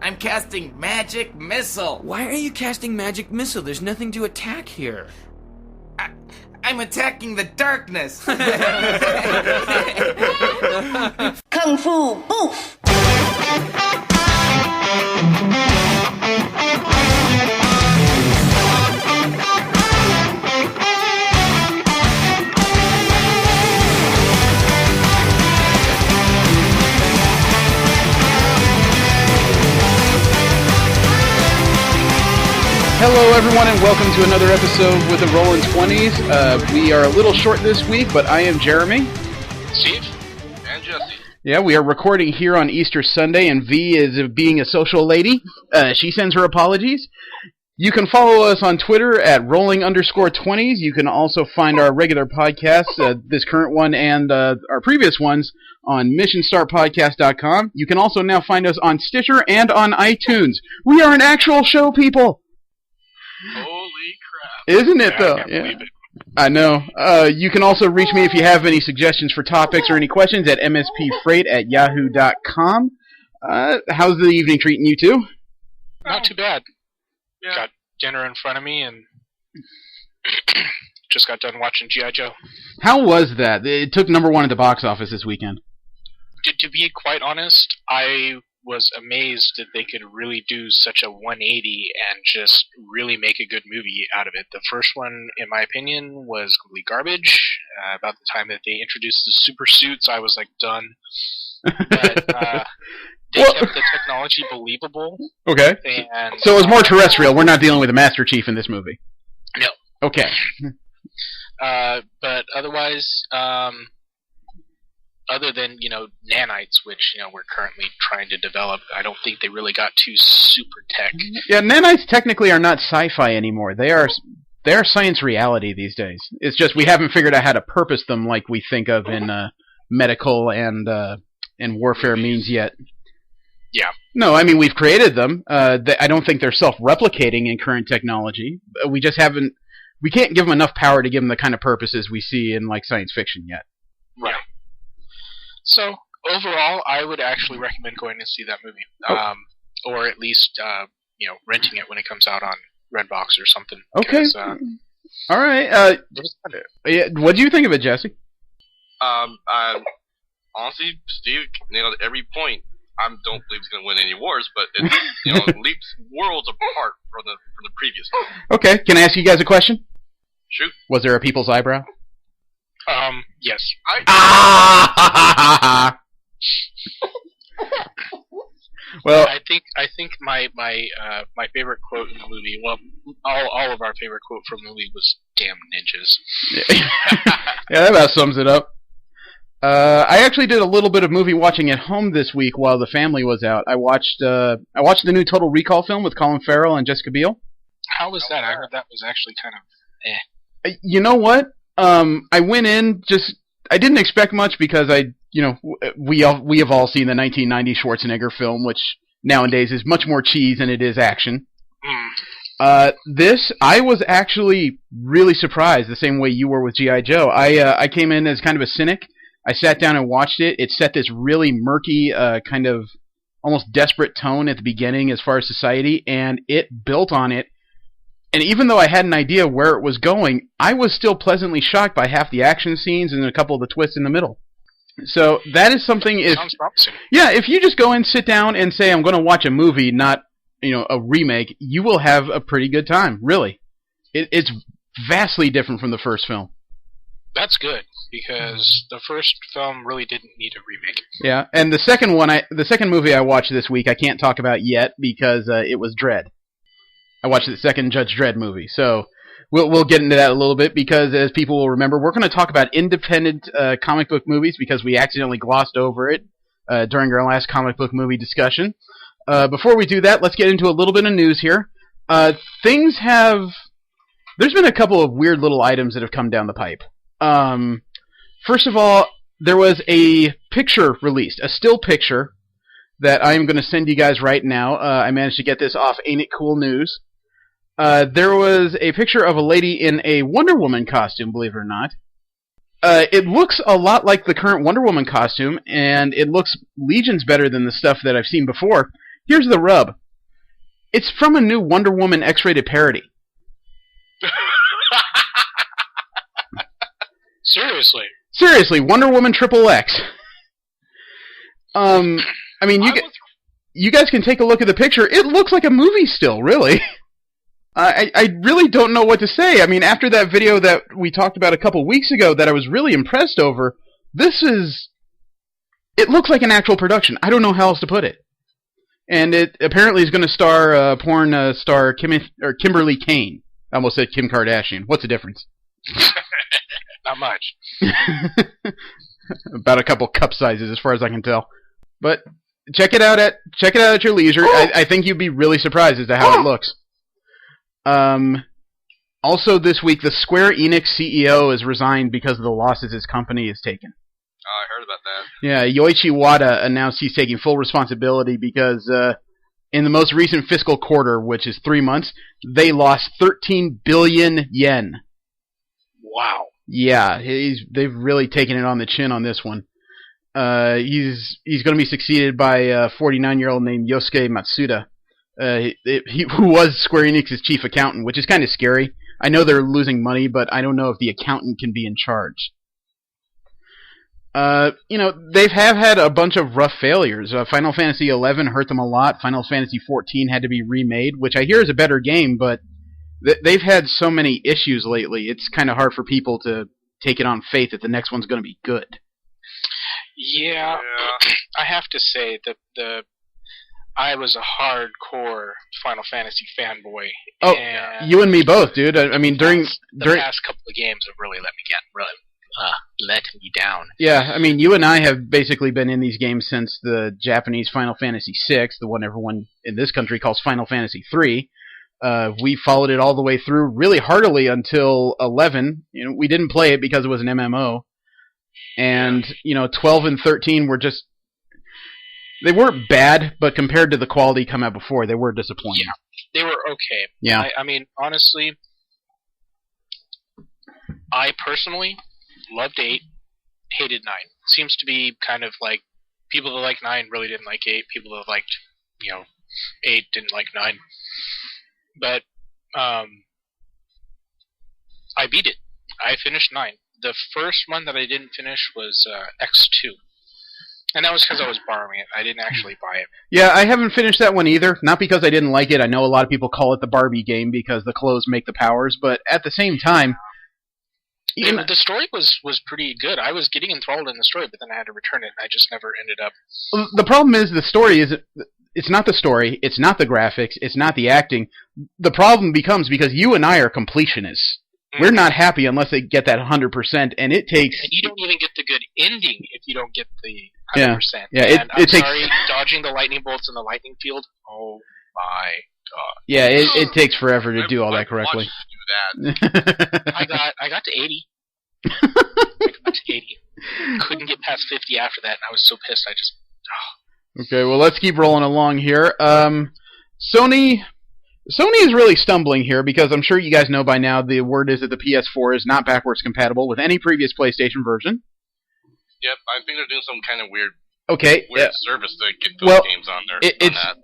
I'm casting Magic Missile. Why are you casting Magic Missile? There's nothing to attack here. I'm attacking the darkness. Kung Fu Boof! Hello, everyone, and welcome to another episode with the Rollin' 20s. We are a little short this week, but I am Jeremy. Steve. And Jesse. Yeah, we are recording here on Easter Sunday, and V is being a social lady. She sends her apologies. You can follow us on Twitter at rolling_20s. You can also find our regular podcasts, this current one and our previous ones, on missionstartpodcast.com. You can also now find us on Stitcher and on iTunes. We are an actual show, people! Holy crap. Isn't it, though? I can't believe it. I know. You can also reach me if you have any suggestions for topics or any questions at mspfreight@yahoo.com. How's the evening treating you two? Not too bad. Yeah. Got dinner in front of me and just got done watching G.I. Joe. How was that? It took number one at the box office this weekend. To be quite honest, I was amazed that they could really do such a 180 and just really make a good movie out of it. The first one, in my opinion, was complete garbage. About the time that they introduced the super suits, I was like, done. But they kept the technology believable. Okay. And, so it was more terrestrial. We're not dealing with a Master Chief in this movie. No. Okay. But otherwise, other than, nanites, which, we're currently trying to develop, I don't think they really got too super tech. Yeah, nanites technically are not sci-fi anymore. They are science reality these days. It's just we haven't figured out how to purpose them like we think of in medical and warfare means yet. Yeah. No, I mean, we've created them. I don't think they're self-replicating in current technology. We just haven't... We can't give them enough power to give them the kind of purposes we see in, science fiction yet. Right. So, overall, I would actually recommend going to see that movie. Or at least, renting it when it comes out on Redbox or something. Okay. All right. What do you think of it, Jesse? Honestly, Steve nailed every point. I don't believe he's going to win any wars, but it leaps worlds apart from the previous one. Okay. Can I ask you guys a question? Shoot. Was there a people's eyebrow? Yes. Well, I think my favorite quote in the movie, well, all of our favorite quote from the movie was "damn ninjas." Yeah, that about sums it up. I actually did a little bit of movie watching at home this week while the family was out. I watched the new Total Recall film with Colin Farrell and Jessica Biel. How was that? I heard that was actually kind of You know what? I went in I didn't expect much because we have all seen the 1990 Schwarzenegger film, which nowadays is much more cheese than it is action. I was actually really surprised, the same way you were with G.I. Joe. I came in as kind of a cynic. I sat down and watched it. It set this really murky, kind of almost desperate tone at the beginning as far as society, and it built on it. And even though I had an idea where it was going, I was still pleasantly shocked by half the action scenes and a couple of the twists in the middle. So that is something. Sounds promising. Yeah, if you just go and sit down and say, I'm going to watch a movie, not a remake, you will have a pretty good time, really. It's vastly different from the first film. That's good, because the first film really didn't need a remake. Yeah, and the second movie I watched this week, I can't talk about yet because it was Dredd. I watched the second Judge Dredd movie, so we'll get into that a little bit because, as people will remember, we're going to talk about independent comic book movies because we accidentally glossed over it during our last comic book movie discussion. Before we do that, let's get into a little bit of news here. There's been a couple of weird little items that have come down the pipe. First of all, there was a picture released, a still picture that I'm going to send you guys right now. I managed to get this off Ain't It Cool News. There was a picture of a lady in a Wonder Woman costume, believe it or not. It looks a lot like the current Wonder Woman costume, and it looks legions better than the stuff that I've seen before. Here's the rub. It's from a new Wonder Woman X-rated parody. Seriously, Wonder Woman XXX. I mean, you guys can take a look at the picture. It looks like a movie still, really. I really don't know what to say. I mean, after that video that we talked about a couple weeks ago that I was really impressed over, it looks like an actual production. I don't know how else to put it. And it apparently is going to star porn star Kimberly Kane. I almost said Kim Kardashian. What's the difference? Not much. About a couple cup sizes, as far as I can tell. But check it out at your leisure. I think you'd be really surprised as to how it looks. Also this week, the Square Enix CEO has resigned because of the losses his company has taken. Oh, I heard about that. Yeah, Yoichi Wada announced he's taking full responsibility because in the most recent fiscal quarter, which is 3 months, they lost 13 billion yen. Wow. Yeah, they've really taken it on the chin on this one. He's going to be succeeded by a 49-year-old named Yosuke Matsuda, who was Square Enix's chief accountant, which is kind of scary. I know they're losing money, but I don't know if the accountant can be in charge. They have had a bunch of rough failures. Final Fantasy XI hurt them a lot. Final Fantasy XIV had to be remade, which I hear is a better game, but they've had so many issues lately, it's kind of hard for people to take it on faith that the next one's going to be good. Yeah, I have to say that I was a hardcore Final Fantasy fanboy. Oh, you and me both, dude. I mean, during past couple of games have really let me down. Yeah, I mean, you and I have basically been in these games since the Japanese Final Fantasy VI, the one everyone in this country calls Final Fantasy III. We followed it all the way through really heartily until 11. We didn't play it because it was an MMO. And, 12 and 13 were just... They weren't bad, but compared to the quality come out before, they were disappointing. Yeah, they were okay. Yeah. I mean, honestly, I personally loved 8, hated 9. Seems to be kind of like, people that like 9 really didn't like 8, people that liked, 8 didn't like 9. But I beat it. I finished 9. The first one that I didn't finish was X2. And that was because I was borrowing it. I didn't actually buy it. Yeah, I haven't finished that one either. Not because I didn't like it. I know a lot of people call it the Barbie game because the clothes make the powers. But at the same time... The story was pretty good. I was getting enthralled in the story, but then I had to return it. I just never ended up... The problem is the story is... It's not the story. It's not the graphics. It's not the acting. The problem becomes because you and I are completionists. We're not happy unless they get that 100%, and it takes... And you don't even get the good ending if you don't get the 100%. Yeah, I'm sorry, dodging the lightning bolts in the lightning field, oh my god. Yeah, it takes forever to do all that correctly. Do that. I got to 80. I got to 80. Couldn't get past 50 after that, and I was so pissed, I just... Oh. Okay, well, let's keep rolling along here. Sony is really stumbling here because I'm sure you guys know by now the word is that the PS4 is not backwards compatible with any previous PlayStation version. Yep, I think they're doing some kind of weird service to get those games on there.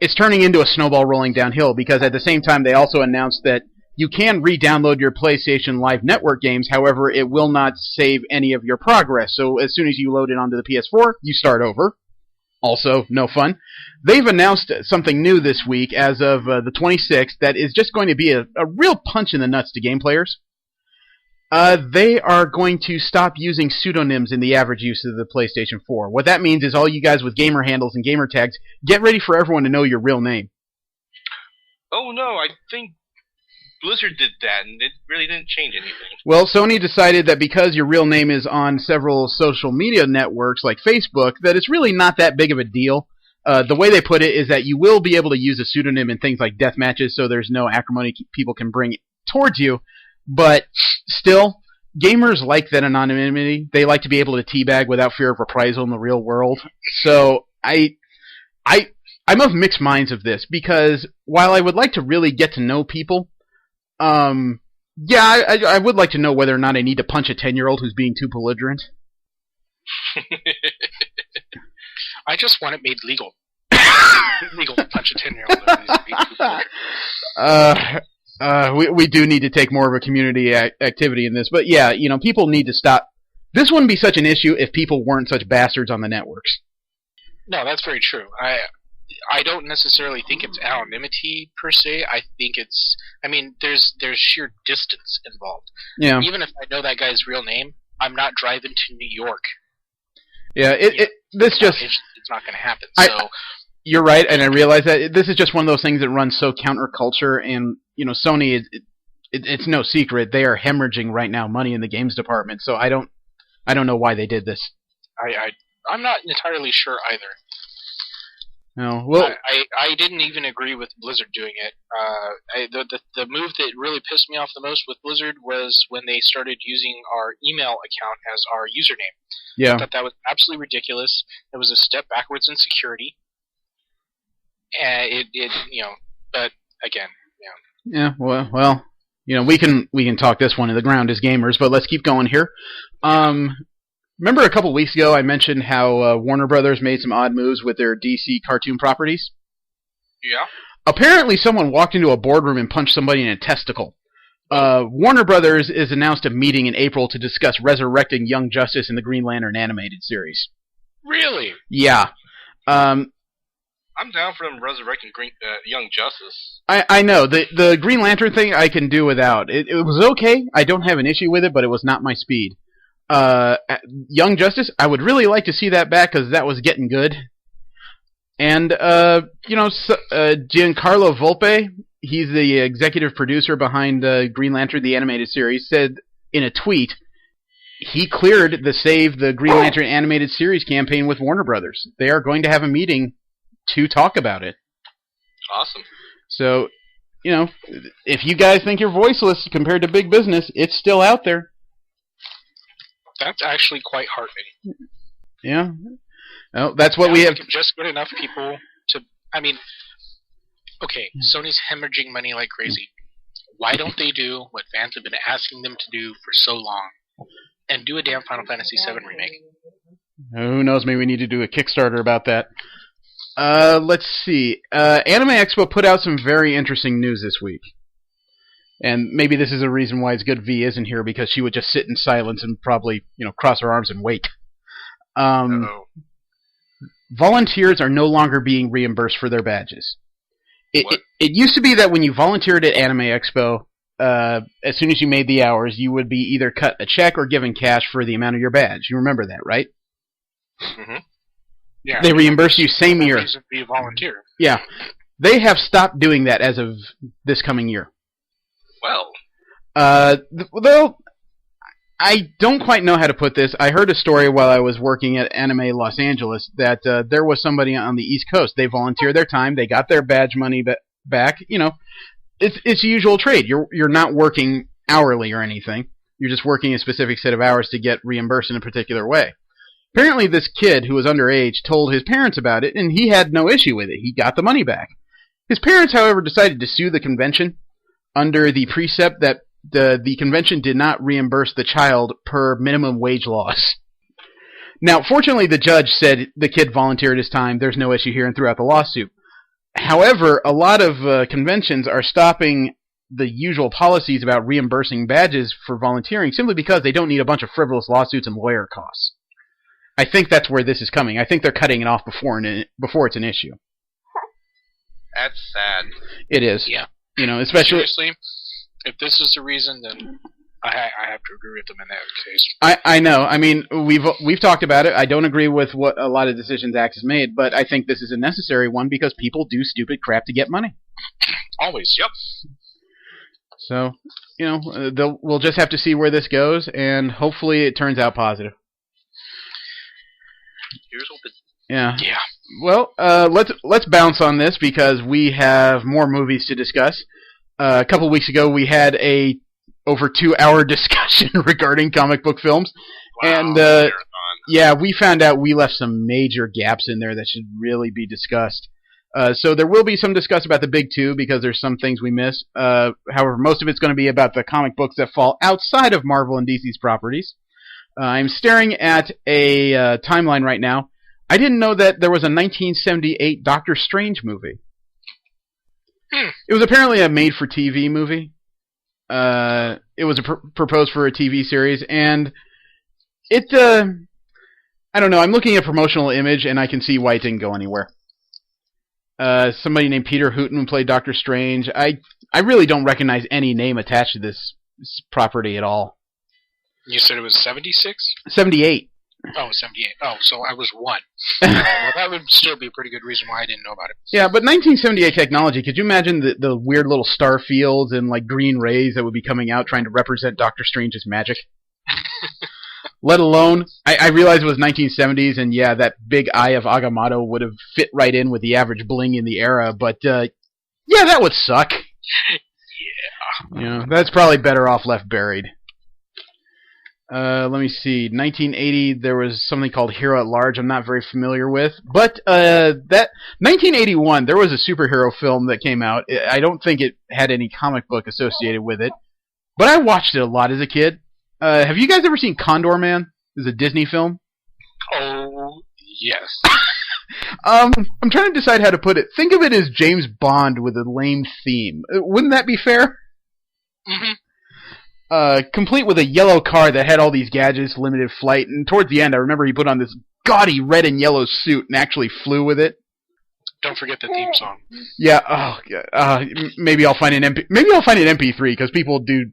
It's turning into a snowball rolling downhill because at the same time they also announced that you can re-download your PlayStation Live Network games, however, it will not save any of your progress. So as soon as you load it onto the PS4, you start over. Also, no fun. They've announced something new this week as of the 26th that is just going to be a real punch in the nuts to game players. They are going to stop using pseudonyms in the average use of the PlayStation 4. What that means is all you guys with gamer handles and gamer tags, get ready for everyone to know your real name. Oh no, I think Blizzard did that, and it really didn't change anything. Well, Sony decided that because your real name is on several social media networks like Facebook, that it's really not that big of a deal. The way they put it is that you will be able to use a pseudonym in things like death matches, so there's no acrimony people can bring towards you. But still, gamers like that anonymity. They like to be able to teabag without fear of reprisal in the real world. So I'm of mixed minds of this, because while I would like to really get to know people, I would like to know whether or not I need to punch a 10-year-old who's being too belligerent. I just want it made legal. Legal to punch a 10-year-old. We do need to take more of a community activity in this, but yeah, people need to stop. This wouldn't be such an issue if people weren't such bastards on the networks. No, that's very true. I don't necessarily think it's anonymity per se. I think it's. I mean, there's sheer distance involved. Yeah. Even if I know that guy's real name, I'm not driving to New York. Yeah. It's not going to happen. So. You're right, and I realize that this is just one of those things that runs so counterculture, and Sony it's no secret they are hemorrhaging right now money in the games department. So I don't know why they did this. I'm not entirely sure either. No, well, I didn't even agree with Blizzard doing it. The move that really pissed me off the most with Blizzard was when they started using our email account as our username. Yeah. I thought that was absolutely ridiculous. It was a step backwards in security. And but again, Yeah, well, we can talk this one to the ground as gamers, but let's keep going here. Remember a couple weeks ago I mentioned how Warner Brothers made some odd moves with their DC cartoon properties? Yeah. Apparently someone walked into a boardroom and punched somebody in a testicle. Warner Brothers has announced a meeting in April to discuss resurrecting Young Justice in the Green Lantern animated series. Really? Yeah. I'm down for them resurrecting Young Justice. I know. The Green Lantern thing I can do without. It was okay. I don't have an issue with it, but it was not my speed. Young Justice, I would really like to see that back because that was getting good. And, Giancarlo Volpe, he's the executive producer behind Green Lantern, the animated series, said in a tweet he cleared the Save the Green Lantern animated series campaign with Warner Brothers. They are going to have a meeting to talk about it. Awesome. So, if you guys think you're voiceless compared to big business, it's still out there. That's actually quite heartening. Yeah. Well, that's what we have. Just good enough people to. I mean, okay, Sony's hemorrhaging money like crazy. Why don't they do what fans have been asking them to do for so long, and do a damn Final Fantasy VII remake? Who knows? Maybe we need to do a Kickstarter about that. Let's see. Anime Expo put out some very interesting news this week. And maybe this is a reason why it's good V isn't here, because she would just sit in silence and probably, cross her arms and wait. Volunteers are no longer being reimbursed for their badges. It used to be that when you volunteered at Anime Expo, as soon as you made the hours, you would be either cut a check or given cash for the amount of your badge. You remember that, right? Mm-hmm. Yeah. They reimburse you same year. Reason to be a volunteer. Yeah. They have stopped doing that as of this coming year. Well. Well, I don't quite know how to put this. I heard a story while I was working at Anime Los Angeles that there was somebody on the East Coast. They volunteered their time. They got their badge money back. It's a usual trade. You're not working hourly or anything. You're just working a specific set of hours to get reimbursed in a particular way. Apparently this kid who was underage told his parents about it, and he had no issue with it. He got the money back. His parents, however, decided to sue the convention under the precept that the convention did not reimburse the child per minimum wage laws. Now, fortunately, the judge said the kid volunteered his time. There's no issue here, and threw out the lawsuit. However, a lot of conventions are stopping the usual policies about reimbursing badges for volunteering simply because they don't need a bunch of frivolous lawsuits and lawyer costs. I think that's where this is coming. I think they're cutting it off before it's an issue. That's sad. It is. Yeah. Especially... Seriously, if this is the reason, then I have to agree with them in that case. I know. I mean, we've talked about it. I don't agree with what a lot of decisions Axe has made, but I think this is a necessary one because people do stupid crap to get money. Always. Yep. So, we'll just have to see where this goes, and hopefully it turns out positive. Here's hoping. Yeah. Yeah. Well, let's bounce on this because we have more movies to discuss. A couple weeks ago, we had a over 2-hour discussion regarding comic book films, and yeah, we found out we left some major gaps in there that should really be discussed. So there will be some discuss about the big two because there's some things we miss. However, most of it's going to be about the comic books that fall outside of Marvel and DC's properties. I'm staring at a timeline right now. I didn't know that there was a 1978 Doctor Strange movie. It was apparently a made-for-TV movie. It was proposed for a TV series, and it, I don't know, I'm looking at promotional image, and I can see why it didn't go anywhere. Somebody named Peter Hooton played Doctor Strange. I really don't recognize any name attached to this property at all. You said it was 76? 78. Oh, 78. Oh, so I was 1. Well, that would still be a pretty good reason why I didn't know about it. Yeah, but 1978 technology, could you imagine the weird little star fields and like green rays that would be coming out trying to represent Doctor Strange's magic? Let alone, I realize it was 1970s, and yeah, that big eye of Agamotto would have fit right in with the average bling in the era, but yeah, that would suck. Yeah. You know, that's probably better off left buried. Let me see. 1980, there was something called Hero at Large I'm not very familiar with. But that 1981, there was a superhero film that came out. I don't think it had any comic book associated with it. But I watched it a lot as a kid. Have you guys ever seen Condor Man? It's a Disney film. Oh, yes. I'm trying to decide how to put it. Think of it as James Bond with a lame theme. Wouldn't that be fair? Mm-hmm. Complete with a yellow car that had all these gadgets, limited flight, and towards the end I remember he put on this gaudy red and yellow suit and actually flew with it. Don't forget the theme song. Yeah, maybe I'll find an MP3 because people do.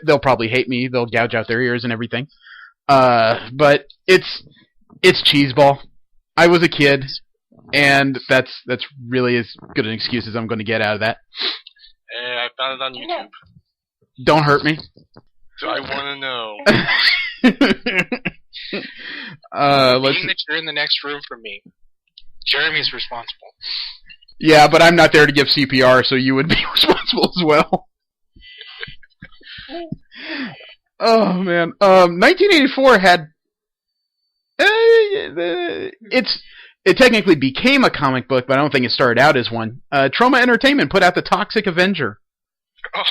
They'll probably hate me. They'll gouge out their ears and everything. But it's cheeseball. I was a kid, and that's really as good an excuse as I'm going to get out of that. I found it on YouTube. Don't hurt me. I want to know. Being that you're in the next room from me, Jeremy's responsible. Yeah, but I'm not there to give CPR, so you would be responsible as well. Oh man, 1984 had it technically became a comic book, but I don't think it started out as one. Troma Entertainment put out the Toxic Avenger. Oh.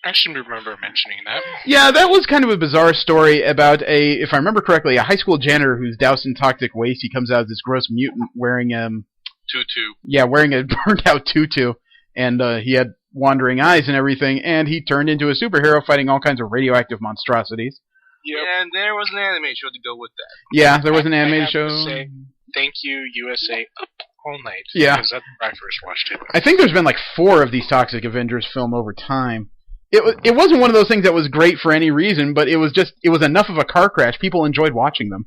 I should remember mentioning that. Yeah, that was kind of a bizarre story about if I remember correctly, a high school janitor who's doused in toxic waste. He comes out as this gross mutant wearing tutu. Yeah, wearing a burnt out tutu, and he had wandering eyes and everything, and he turned into a superhero fighting all kinds of radioactive monstrosities. Yep. And there was an anime show to go with that. Yeah, there was an animated show. Say, thank you, USA, up all night. Yeah. Because that's where I first watched it. I think there's been like 4 of these Toxic Avengers film over time. It wasn't one of those things that was great for any reason, but it was enough of a car crash. People enjoyed watching them.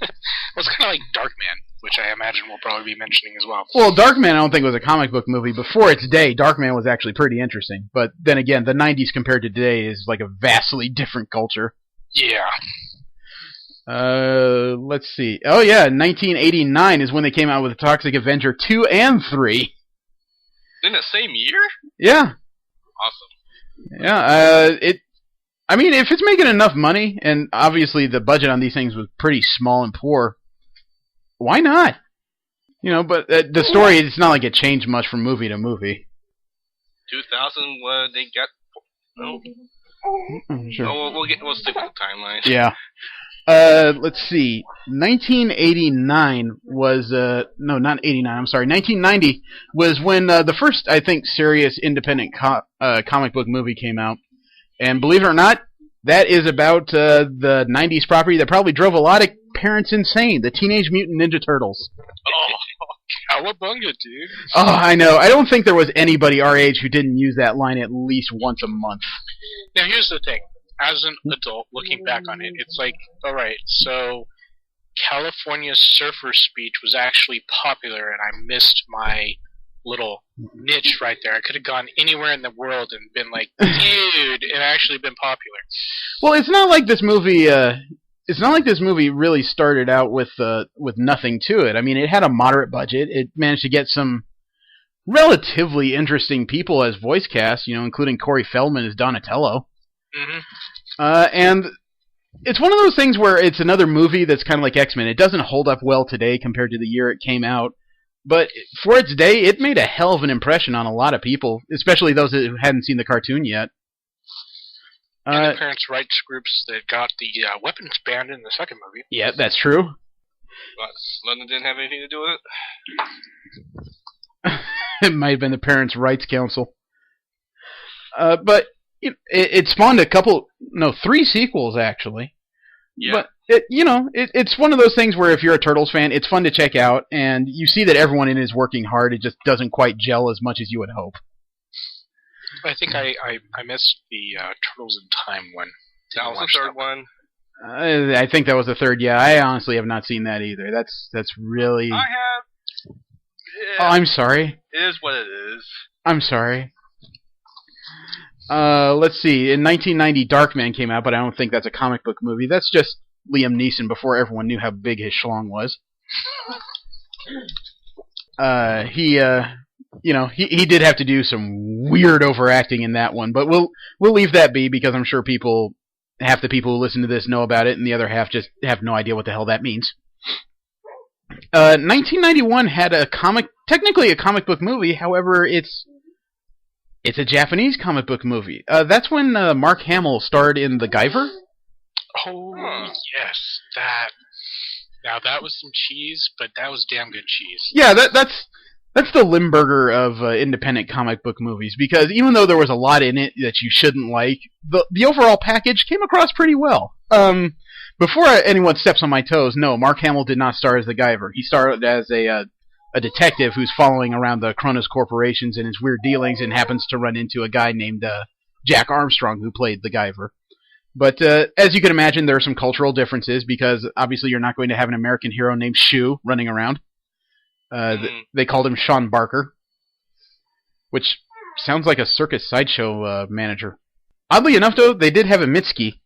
It was kind of like Darkman, which I imagine we'll probably be mentioning as well. Well, Darkman I don't think was a comic book movie. Before its day, Darkman was actually pretty interesting. But then again, the 90s compared to today is like a vastly different culture. Yeah. Let's see. Oh yeah, 1989 is when they came out with the Toxic Avenger 2 and 3. In the same year? Yeah. Awesome. Yeah, I mean, if it's making enough money, and obviously the budget on these things was pretty small and poor, why not? You know, but the story, it's not like it changed much from movie to movie. 2000, they got... Oh, sure. Oh, we'll stick with the timeline. Yeah. Let's see. 1989 was no, not 89. I'm sorry. 1990 was when the first, I think, serious independent comic book movie came out. And believe it or not, that is about the 90s property that probably drove a lot of parents insane. The Teenage Mutant Ninja Turtles. Oh, cowabunga, dude. Oh, I know. I don't think there was anybody our age who didn't use that line at least once a month. Now, here's the thing. As an adult, looking back on it, it's like, alright, so California's surfer speech was actually popular, and I missed my little niche right there. I could have gone anywhere in the world and been like, dude, and actually been popular. Well, it's not like this movie. It's not like this movie really started out with nothing to it. I mean, it had a moderate budget. It managed to get some relatively interesting people as voice cast, you know, including Corey Feldman as Donatello. Mm-hmm. And it's one of those things where it's another movie that's kind of like X-Men. It doesn't hold up well today compared to the year it came out. But for its day, it made a hell of an impression on a lot of people, especially those who hadn't seen the cartoon yet. And the parents' rights groups that got the weapons banned in the second movie. Yeah, that's true. But London didn't have anything to do with it? It might have been the Parents' Rights Council. But it spawned three sequels, actually. Yeah. But, it's one of those things where if you're a Turtles fan, it's fun to check out, and you see that everyone in it is working hard. It just doesn't quite gel as much as you would hope. I think I missed the Turtles in Time one. That was the third one. I think that was the third. Yeah, I honestly have not seen that either. That's really. I have. Yeah, Oh, I'm sorry. It is what it is. I'm sorry. Let's see. In 1990, Darkman came out, but I don't think that's a comic book movie. That's just Liam Neeson before everyone knew how big his schlong was. He did have to do some weird overacting in that one, but we'll leave that be because I'm sure half the people who listen to this know about it, and the other half just have no idea what the hell that means. 1991 had technically a comic book movie. However, it's a Japanese comic book movie. That's when Mark Hamill starred in The Guyver. Oh, yes. Now that was some cheese, but that was damn good cheese. Yeah, that's the Limburger of independent comic book movies, because even though there was a lot in it that you shouldn't like, the overall package came across pretty well. Before anyone steps on my toes, no, Mark Hamill did not star as the Guyver. He starred as a detective who's following around the Cronus corporations and his weird dealings, and happens to run into a guy named Jack Armstrong who played the Guyver. But as you can imagine, there are some cultural differences, because obviously you're not going to have an American hero named Shoe running around. They called him Sean Barker, which sounds like a circus sideshow manager. Oddly enough, though, they did have a Mitski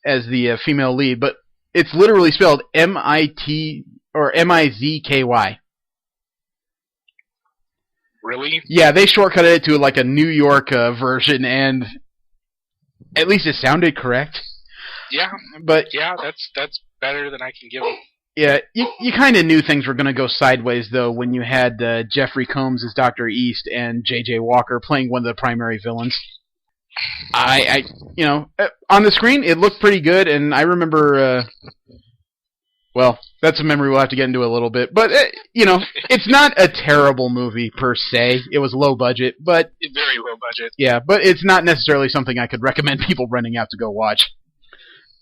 as the female lead, but it's literally spelled M-I-T or M-I-Z-K-Y. Really? Yeah, they shortcutted it to like a New York version, and at least it sounded correct. Yeah, but yeah, that's better than I can give them. Yeah, you kind of knew things were going to go sideways, though, when you had Jeffrey Combs as Dr. East and J.J. Walker playing one of the primary villains. On the screen, it looked pretty good, and I remember, that's a memory we'll have to get into a little bit, but, it's not a terrible movie, per se. It was low budget, but... Very low budget. Yeah, but it's not necessarily something I could recommend people running out to go watch.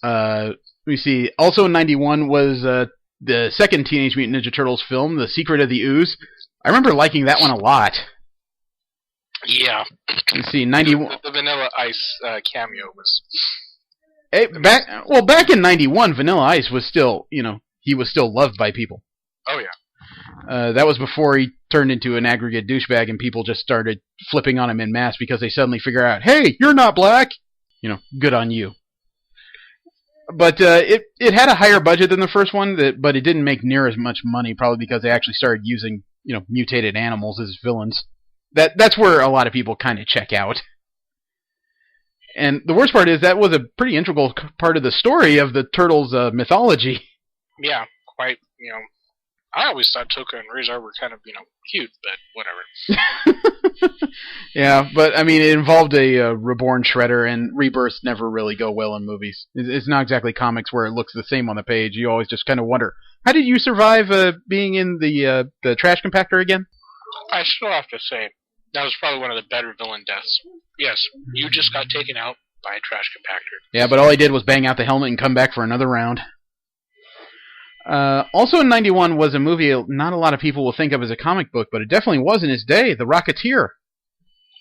Let me see. Also in 91 was the second Teenage Mutant Ninja Turtles film, The Secret of the Ooze. I remember liking that one a lot. Yeah. Let's see, 91. The Vanilla Ice cameo was... Back in 91, Vanilla Ice was still, he was still loved by people. Oh, yeah. That was before he turned into an aggregate douchebag and people just started flipping on him en masse because they suddenly figure out, hey, you're not black! Good on you. But it had a higher budget than the first one, but it didn't make near as much money, probably because they actually started using, mutated animals as villains. That's where a lot of people kind of check out. And the worst part is that was a pretty integral part of the story of the Turtles' mythology. Yeah, quite, I always thought Toka and Razor were kind of, cute, but whatever. Yeah, but, it involved a reborn Shredder, and rebirths never really go well in movies. It's not exactly comics where it looks the same on the page. You always just kind of wonder, how did you survive being in the trash compactor again? I still have to say, that was probably one of the better villain deaths. Yes, you just got taken out by a trash compactor. Yeah, but all he did was bang out the helmet and come back for another round. Also in 91 was a movie not a lot of people will think of as a comic book, but it definitely was in its day, The Rocketeer.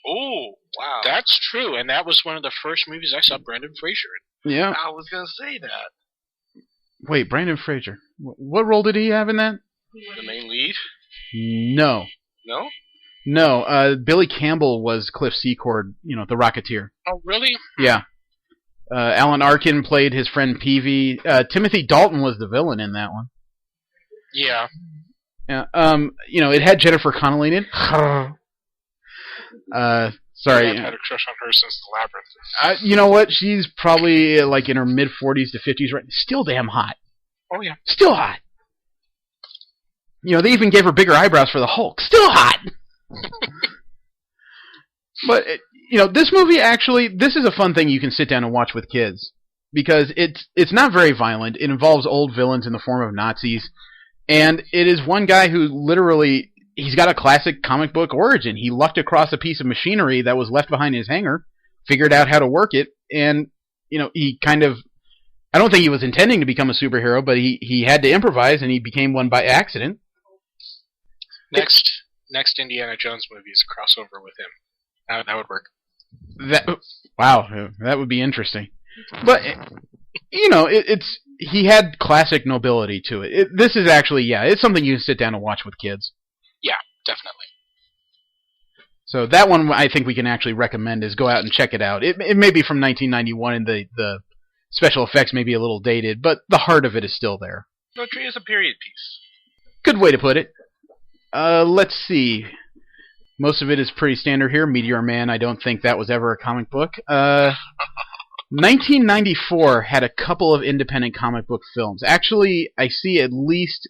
Oh, wow. That's true, and that was one of the first movies I saw Brendan Fraser in. Yeah. I was going to say that. Wait, Brendan Fraser. What role did he have in that? The main lead? No. No? No, Billy Campbell was Cliff Secord, the Rocketeer. Oh, really? Yeah. Alan Arkin played his friend Peavy. Timothy Dalton was the villain in that one. Yeah. Yeah. It had Jennifer Connelly in it. Sorry. I've had a crush on her since The Labyrinth. You know what? She's probably like in her mid-40s to 50s right now. Still damn hot. Oh, yeah. Still hot. They even gave her bigger eyebrows for the Hulk. Still hot. But, this movie actually, this is a fun thing you can sit down and watch with kids. Because it's not very violent. It involves old villains in the form of Nazis. And it is one guy who literally, he's got a classic comic book origin. He lucked across a piece of machinery that was left behind in his hangar, figured out how to work it, and, he kind of, I don't think he was intending to become a superhero, but he had to improvise, and he became one by accident. Next Indiana Jones movie is a crossover with him. That would work. Wow, that would be interesting. But he had classic nobility to it. This is actually, it's something you can sit down and watch with kids. Yeah, definitely. So that one I think we can actually recommend is go out and check it out. It may be from 1991 and the special effects may be a little dated, but the heart of it is still there. No, treat it as a period piece. Good way to put it. Let's see. Most of it is pretty standard here. Meteor Man, I don't think that was ever a comic book. 1994 had a couple of independent comic book films. Actually, I see at least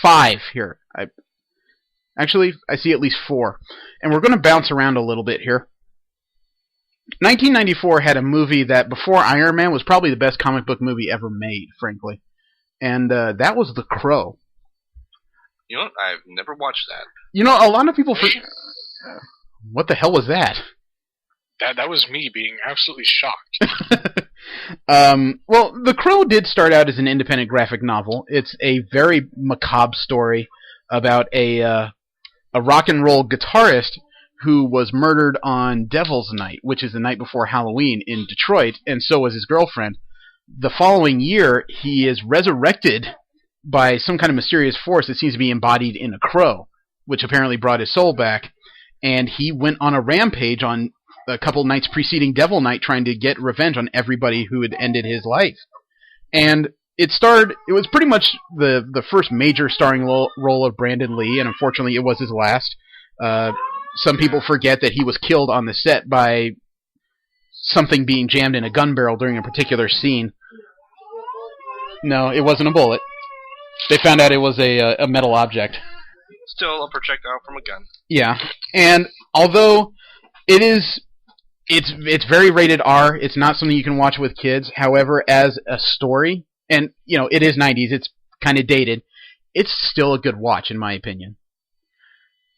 5 here. I see at least 4. And we're going to bounce around a little bit here. 1994 had a movie that, before Iron Man, was probably the best comic book movie ever made, frankly. And that was The Crow. You know, I've never watched that. A lot of people... What the hell was that? That was me being absolutely shocked. Well, The Crow did start out as an independent graphic novel. It's a very macabre story about a rock and roll guitarist who was murdered on Devil's Night, which is the night before Halloween in Detroit, and so was his girlfriend. The following year, he is resurrected by some kind of mysterious force that seems to be embodied in a crow, which apparently brought his soul back, and he went on a rampage on a couple nights preceding Devil Night trying to get revenge on everybody who had ended his life. And it was pretty much the first major starring role of Brandon Lee, and unfortunately it was his last. Some people forget that he was killed on the set by something being jammed in a gun barrel during a particular scene. No, it wasn't a bullet. They found out it was a metal object. Still a projectile from a gun. Yeah, and although it's very rated R, it's not something you can watch with kids. However, as a story, and it is 90s, it's kind of dated, it's still a good watch in my opinion.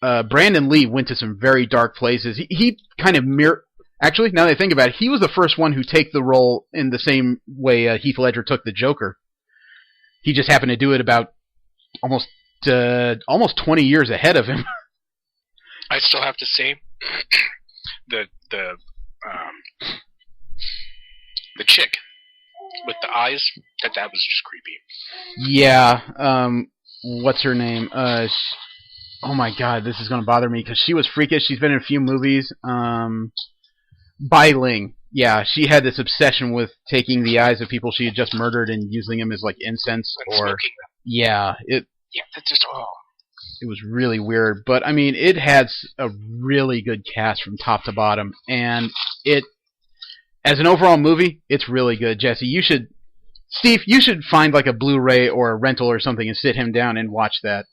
Brandon Lee went to some very dark places. He kind of actually, now that I think about it, he was the first one who take the role in the same way Heath Ledger took the Joker. He just happened to do it about almost 20 years ahead of him. I still have to say, the chick with the eyes, that was just creepy. Yeah. What's her name? Oh my God, this is gonna bother me because she was freakish. She's been in a few movies. Bai Ling. Yeah, she had this obsession with taking the eyes of people she had just murdered and using them as like incense or smoking them. Yeah, That's just it was really weird, but I mean, it has a really good cast from top to bottom, and as an overall movie, it's really good. Jesse, Steve, you should find like a Blu-ray or a rental or something and sit him down and watch that.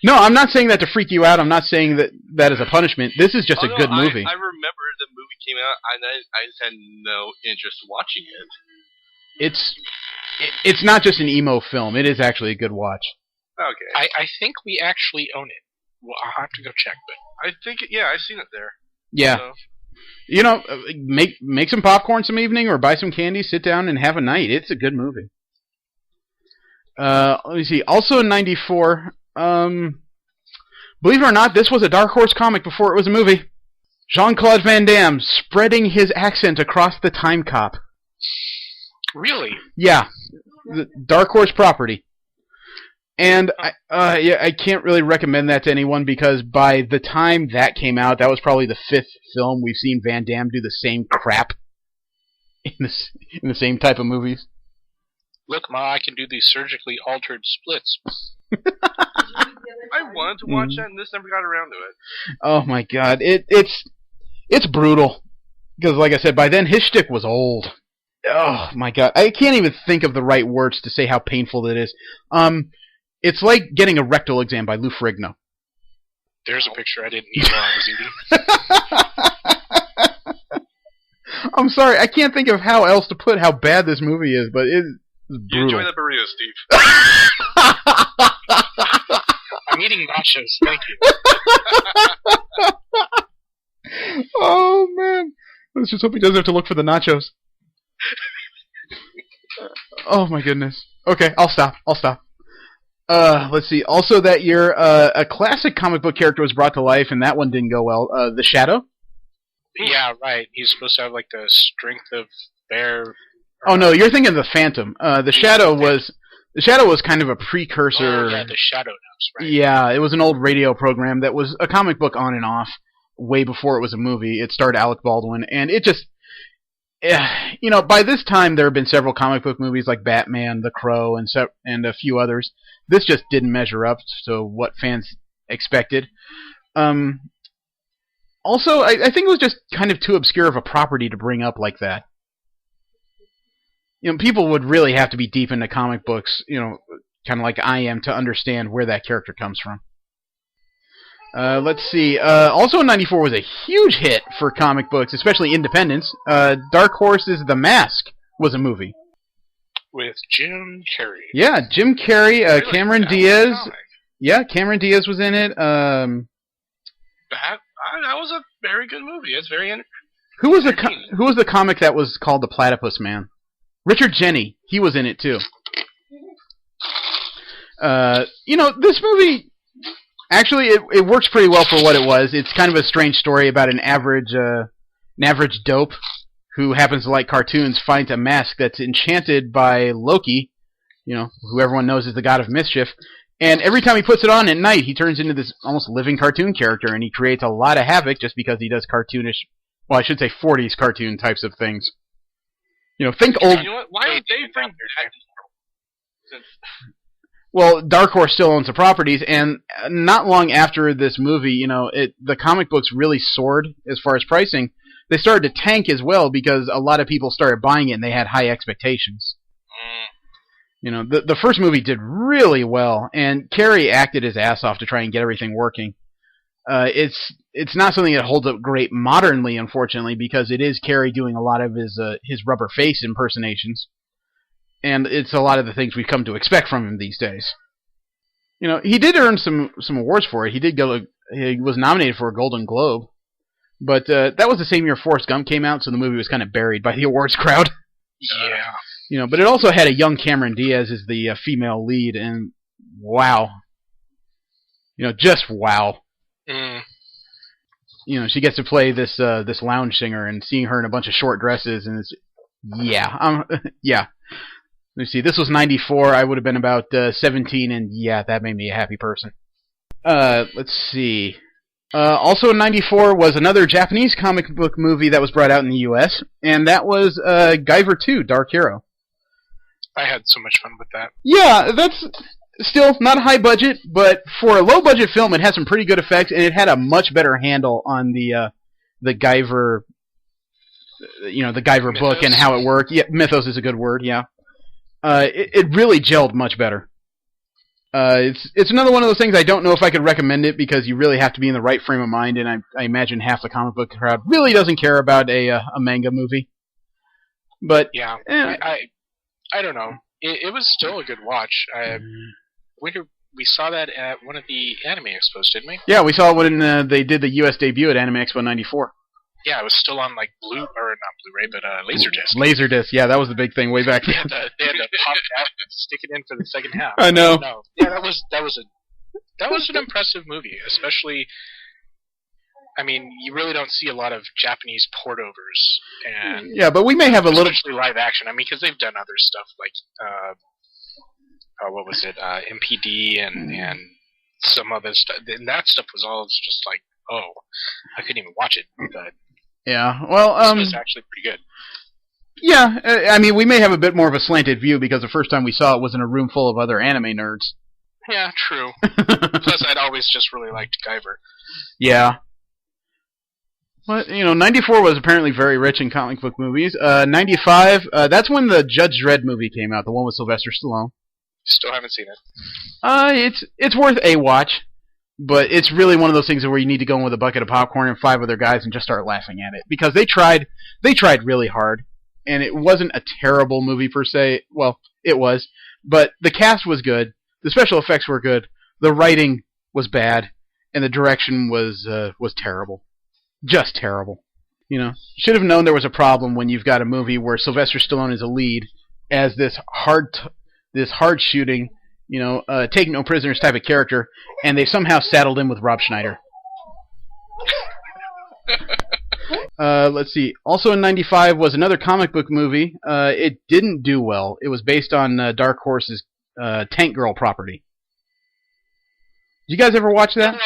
No, I'm not saying that to freak you out. I'm not saying that as a punishment. This is just a good movie. I remember the movie came out, and I just had no interest watching it. It's not just an emo film. It is actually a good watch. Okay. I think we actually own it. Well, I'll have to go check, but I think, I've seen it there. Yeah. So. Make some popcorn some evening or buy some candy, sit down and have a night. It's a good movie. Let me see. Also in 94, believe it or not, this was a Dark Horse comic before it was a movie. Jean-Claude Van Damme spreading his accent across the Time Cop. Really? Yeah. The Dark Horse property. And I can't really recommend that to anyone because by the time that came out, that was probably the 5th film we've seen Van Damme do the same crap in the same type of movies. Look, Ma, I can do these surgically altered splits. I wanted to watch that, and this never got around to it. Oh my God, it's brutal because, like I said, by then his shtick was old. Oh my God, I can't even think of the right words to say how painful it is. It's like getting a rectal exam by Lou Ferrigno. There's a picture I didn't need while I was eating. I'm sorry, I can't think of how else to put how bad this movie is, but it's You brutal. enjoy that burrito, Steve. I'm eating nachos. Thank you. Oh man, let's just hope he doesn't have to look for the nachos. Oh my goodness. Okay, I'll stop. Let's see. Also that year, a classic comic book character was brought to life, and that one didn't go well. The Shadow. Yeah, right. He's supposed to have like the strength of bear. Oh no, you're thinking of the Phantom. The Shadow was kind of a precursor. Oh, yeah, the Shadow Knows, right? Yeah, it was an old radio program that was a comic book on and off way before it was a movie. It starred Alec Baldwin, and it just, by this time there have been several comic book movies like Batman, The Crow, and a few others. This just didn't measure up to what fans expected. Also, I think it was just kind of too obscure of a property to bring up like that. People would really have to be deep into comic books, kind of like I am, to understand where that character comes from. Let's see. Also in '94 was a huge hit for comic books, especially independents. Dark Horse's The Mask was a movie. With Jim Carrey. Yeah, Jim Carrey, Really? Cameron That was a Diaz. comic. Yeah, Cameron Diaz was in it. That was a very good movie. It's very Who was the comic that was called The Platypus Man? Richard Jeni. He was in it too. This movie, actually, it works pretty well for what it was. It's kind of a strange story about an average dope who happens to like cartoons, finds a mask that's enchanted by Loki, who everyone knows is the god of mischief. And every time he puts it on at night, he turns into this almost living cartoon character, and he creates a lot of havoc just because he does cartoonish, well, I should say 40s cartoon types of things. Think old... You know what? Why don't they bring that? Well, Dark Horse still owns the properties, and not long after this movie, the comic books really soared as far as pricing. They started to tank as well because a lot of people started buying it, and they had high expectations. The first movie did really well, and Carrey acted his ass off to try and get everything working. It's not something that holds up great modernly, unfortunately, because it is Carrey doing a lot of his rubber face impersonations, and it's a lot of the things we've come to expect from him these days. He did earn some awards for it. He was nominated for a Golden Globe, but that was the same year Forrest Gump came out, so the movie was kind of buried by the awards crowd. Yeah. But it also had a young Cameron Diaz as the female lead, and wow. Just wow. Mm. She gets to play this lounge singer, and seeing her in a bunch of short dresses, and it's, yeah. Let me see, this was '94, I would have been about 17, and yeah, that made me a happy person. Let's see. Also in '94 was another Japanese comic book movie that was brought out in the U.S., and that was Guyver 2, Dark Hero. I had so much fun with that. Yeah, that's still not a high budget, but for a low budget film, it had some pretty good effects, and it had a much better handle on the Guyver, the Guyver Mythos. book and how it worked. Yeah, mythos is a good word. Yeah, it really gelled much better. It's another one of those things I don't know if I could recommend it because you really have to be in the right frame of mind, and I imagine half the comic book crowd really doesn't care about a manga movie. But Yeah. I don't know. It was still a good watch. We saw that at one of the anime expos, didn't we? yeah, we saw it when they did the U.S. debut at Anime Expo '94. Yeah, it was still on like not Blu-ray, but Laserdisc. Laserdisc, yeah, that was the big thing way back They then. had to pop that and stick it in for the second half. I know. No. Yeah, that was an impressive movie, especially. I mean, you really don't see a lot of Japanese portovers, and Yeah, but we may have a little. especially live action. I mean, because they've done other stuff like what was it, MPD and some other stuff. And that stuff was all just like, oh, I couldn't even watch it, but Yeah, well, this was actually pretty good. yeah, I mean, we may have a bit more of a slanted view because the first time we saw it was in a room full of other anime nerds. Yeah, true. Plus, I'd always just really liked Guyver. Yeah. But, 94 was apparently very rich in comic book movies. 95, that's when the Judge Dredd movie came out, the one with Sylvester Stallone. Still haven't seen it. It's worth a watch. but it's really one of those things where you need to go in with a bucket of popcorn and 5 other guys and just start laughing at it, because they tried really hard, and it wasn't a terrible movie per se. Well, it was, but the cast was good, the special effects were good, the writing was bad, and the direction was terrible, just terrible. You know, should have known there was a problem when you've got a movie where Sylvester Stallone is a lead as this hard shooting, take no prisoners type of character, and they've somehow saddled him with Rob Schneider. Let's see. Also in '95 was another comic book movie. It didn't do well. It was based on Dark Horse's Tank Girl property. Did you guys ever watch that?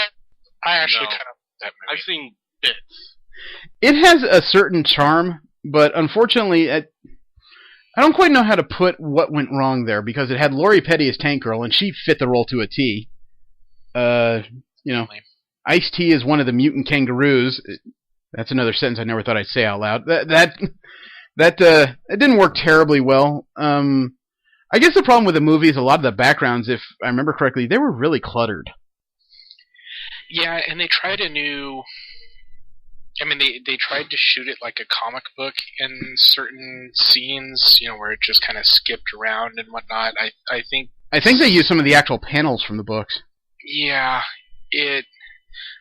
I actually No. kind of that movie. I've seen bits. It has a certain charm, but unfortunately, I don't quite know how to put what went wrong there, because it had Lori Petty as Tank Girl, and she fit the role to a T. Ice-T is one of the mutant kangaroos. That's another sentence I never thought I'd say out loud. It didn't work terribly well. I guess the problem with the movie is a lot of the backgrounds, if I remember correctly, they were really cluttered. Yeah, and they tried a new... I mean, they tried to shoot it like a comic book in certain scenes, where it just kind of skipped around and whatnot. I think they used some of the actual panels from the books. Yeah,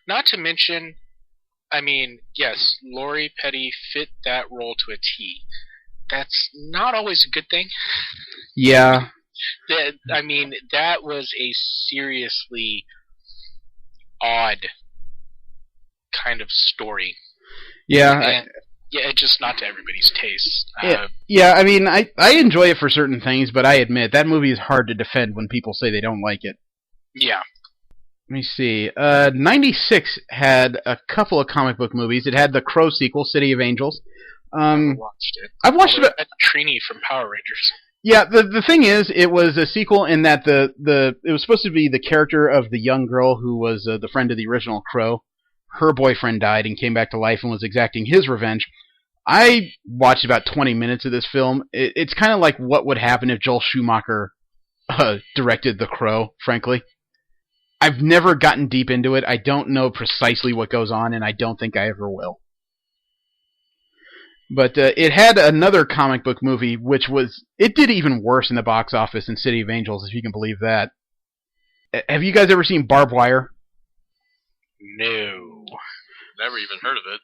not to mention, I mean, yes, Lori Petty fit that role to a T. That's not always a good thing. Yeah. That was a seriously odd kind of story. Yeah. It's just not to everybody's taste. Yeah, I mean, I enjoy it for certain things, but I admit, that movie is hard to defend when people say they don't like it. Yeah. Let me see. 96 had a couple of comic book movies. It had the Crow sequel, City of Angels. I watched it. I've watched it. Trini from Power Rangers. Yeah, the thing is, it was a sequel in that it was supposed to be the character of the young girl who was the friend of the original Crow. Her boyfriend died and came back to life and was exacting his revenge. I watched about 20 minutes of this film. It's kind of like what would happen if Joel Schumacher directed The Crow, frankly. I've never gotten deep into it. I don't know precisely what goes on, and I don't think I ever will. But it had another comic book movie, it did even worse in the box office than City of Angels, if you can believe that. Have you guys ever seen Barbed Wire? No. Never even heard of it.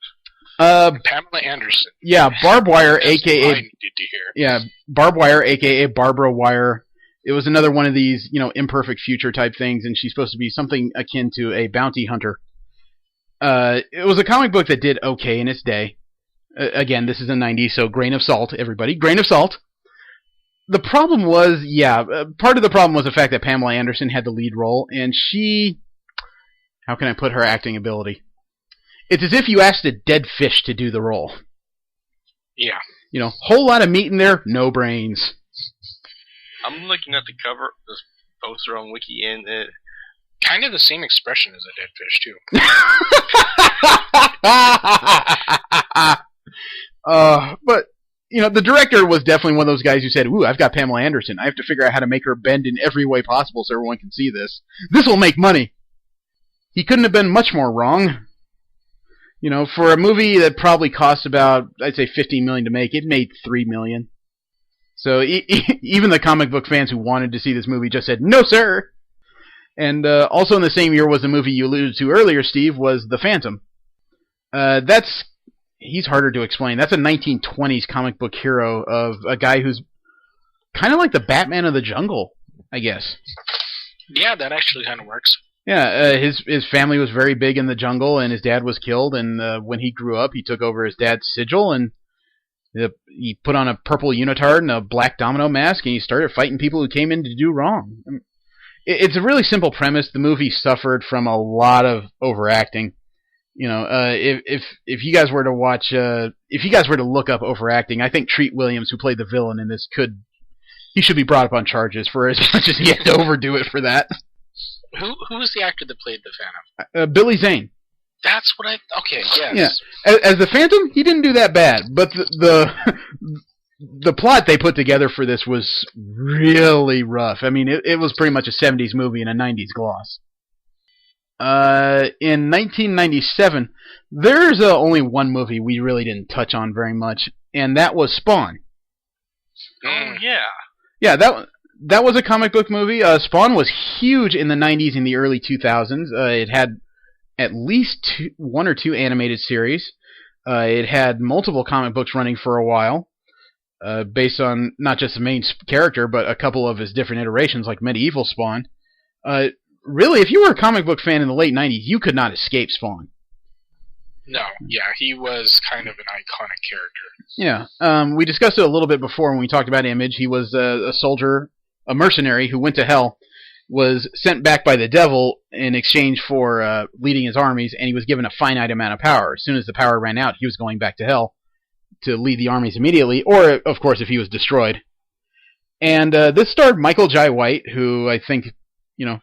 Pamela Anderson. Yeah, Barbed Wire, That's what I a.k.a. needed to hear. Yeah, Barbed Wire, a.k.a. Barbara Wire. It was another one of these, imperfect future type things, and she's supposed to be something akin to a bounty hunter. It was a comic book that did okay in its day. Again, this is the 90s, so grain of salt, everybody. Grain of salt. The problem was, part of the problem was the fact that Pamela Anderson had the lead role, and she... How can I put her acting ability? It's as if you asked a dead fish to do the role. Yeah. Whole lot of meat in there, no brains. I'm looking at the cover, this poster on Wiki, and it... Kind of the same expression as a dead fish, too. But, the director was definitely one of those guys who said, ooh, I've got Pamela Anderson. I have to figure out how to make her bend in every way possible so everyone can see this. This will make money. He couldn't have been much more wrong. For a movie that probably cost about, I'd say, $15 million to make, it made $3 million. So even the comic book fans who wanted to see this movie just said, no, sir. And also in the same year was the movie you alluded to earlier, Steve, was The Phantom. He's harder to explain. That's a 1920s comic book hero of a guy who's kind of like the Batman of the jungle, I guess. Yeah, that actually kind of works. Yeah, his family was very big in the jungle, and his dad was killed, and when he grew up, he took over his dad's sigil, and he put on a purple unitard and a black domino mask, and he started fighting people who came in to do wrong. It's a really simple premise. The movie suffered from a lot of overacting. If you guys were to watch, if you guys were to look up overacting, I think Treat Williams, who played the villain in this, he should be brought up on charges for as much as he had to overdo it for that. Who was the actor that played the Phantom? Billy Zane. That's what okay, yes. Yeah, as the Phantom, he didn't do that bad, but the plot they put together for this was really rough. I mean, it was pretty much a 70s movie in a 90s gloss. In 1997, there's only one movie we really didn't touch on very much, and that was Spawn. Oh yeah. Yeah, that was a comic book movie. Spawn was huge in the 90s and the early 2000s. It had at least one or two animated series. It had multiple comic books running for a while, based on not just the main character, but a couple of his different iterations, like Medieval Spawn. Really, if you were a comic book fan in the late 90s, you could not escape Spawn. No, yeah, he was kind of an iconic character. Yeah, we discussed it a little bit before when we talked about Image. He was a soldier, a mercenary who went to hell, was sent back by the devil in exchange for leading his armies, and he was given a finite amount of power. As soon as the power ran out, he was going back to hell to lead the armies immediately, or, of course, if he was destroyed. And this starred Michael Jai White, who I think,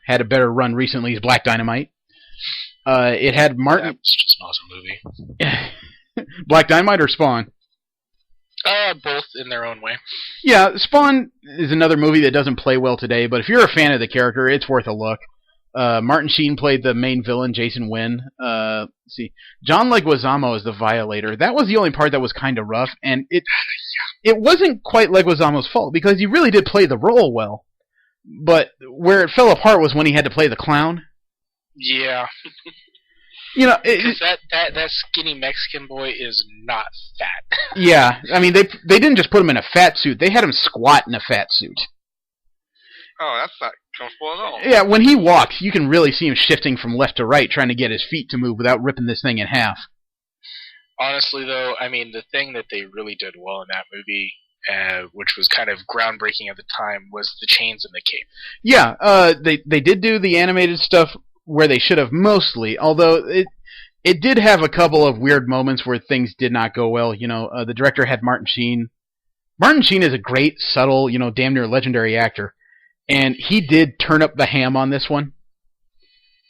had a better run recently as Black Dynamite. It had Martin... That was just an awesome movie. Black Dynamite or Spawn? Both in their own way. Yeah, Spawn is another movie that doesn't play well today, but if you're a fan of the character, it's worth a look. Martin Sheen played the main villain, Jason Wynn. Let's see, John Leguizamo is the Violator. That was the only part that was kind of rough, and it wasn't quite Leguizamo's fault, because he really did play the role well. But where it fell apart was when he had to play the clown. Yeah. Because that skinny Mexican boy is not fat. Yeah, I mean, they didn't just put him in a fat suit. They had him squat in a fat suit. Oh, that's not comfortable at all. Yeah, when he walks, you can really see him shifting from left to right, trying to get his feet to move without ripping this thing in half. Honestly, though, I mean, the thing that they really did well in that movie, which was kind of groundbreaking at the time, was the chains and the cape. Yeah, they did do the animated stuff where they should have mostly, although it did have a couple of weird moments where things did not go well. The director had Martin Sheen. Martin Sheen is a great, subtle, damn near legendary actor, and he did turn up the ham on this one.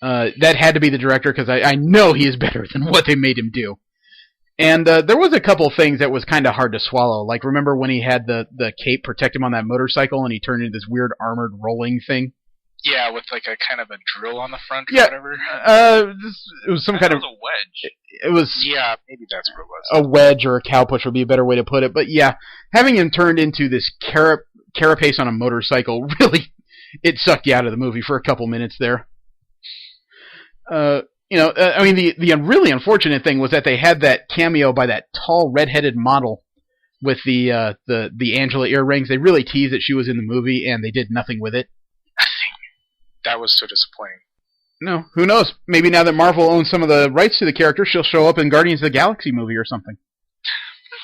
That had to be the director, because I know he is better than what they made him do. And there was a couple things that was kind of hard to swallow. Like, remember when he had the cape protect him on that motorcycle, and he turned into this weird armored rolling thing? Yeah, with like a kind of a drill on the front or Yeah, whatever. It was some kind of... It was a wedge. It was... Yeah, maybe that's what it was. A wedge or a cowpush would be a better way to put it. But yeah, having him turned into this carapace on a motorcycle, really, it sucked you out of the movie for a couple minutes there. I mean, the really unfortunate thing was that they had that cameo by that tall, red-headed model with the Angela earrings. They really teased that she was in the movie, and they did nothing with it. That was so disappointing. No, who knows? Maybe now that Marvel owns some of the rights to the character, she'll show up in Guardians of the Galaxy movie or something.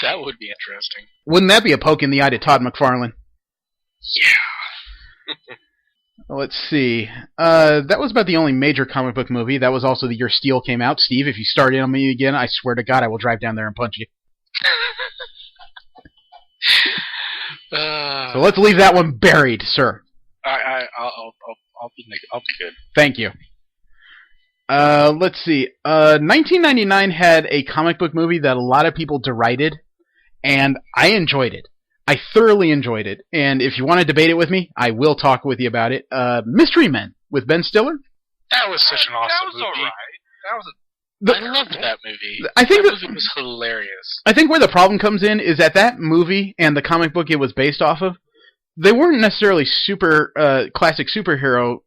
That would be interesting. Wouldn't that be a poke in the eye to Todd McFarlane? Yeah. Let's see. That was about the only major comic book movie. That was also the year Steel came out. Steve, if you start in on me again, I swear to God I will drive down there and punch you. So let's leave that one buried, sir. I'll be good. Thank you. Let's see. 1999 had a comic book movie that a lot of people derided, and I enjoyed it. I thoroughly enjoyed it, and if you want to debate it with me, I will talk with you about it. Mystery Men with Ben Stiller. That was such an awesome movie. That was alright. I loved that movie. I think that movie was hilarious. I think where the problem comes in is that movie and the comic book it was based off of, they weren't necessarily super classic superhero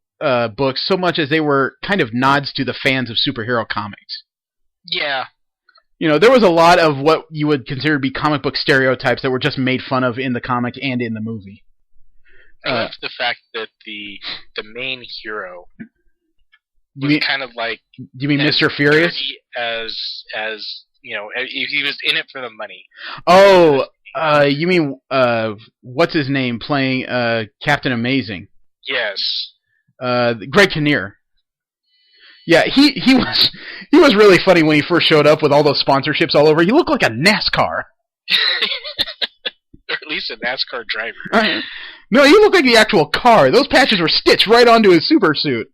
books so much as they were kind of nods to the fans of superhero comics. Yeah. There was a lot of what you would consider to be comic book stereotypes that were just made fun of in the comic and in the movie. I loved the fact that the main hero was kind of like... Do you mean Mr. Furious? As he was in it for the money. Oh, you mean, what's his name playing Captain Amazing? Yes. Greg Kinnear. Yeah, he was really funny when he first showed up with all those sponsorships all over. He looked like a NASCAR. Or at least a NASCAR driver. No, he looked like the actual car. Those patches were stitched right onto his super suit.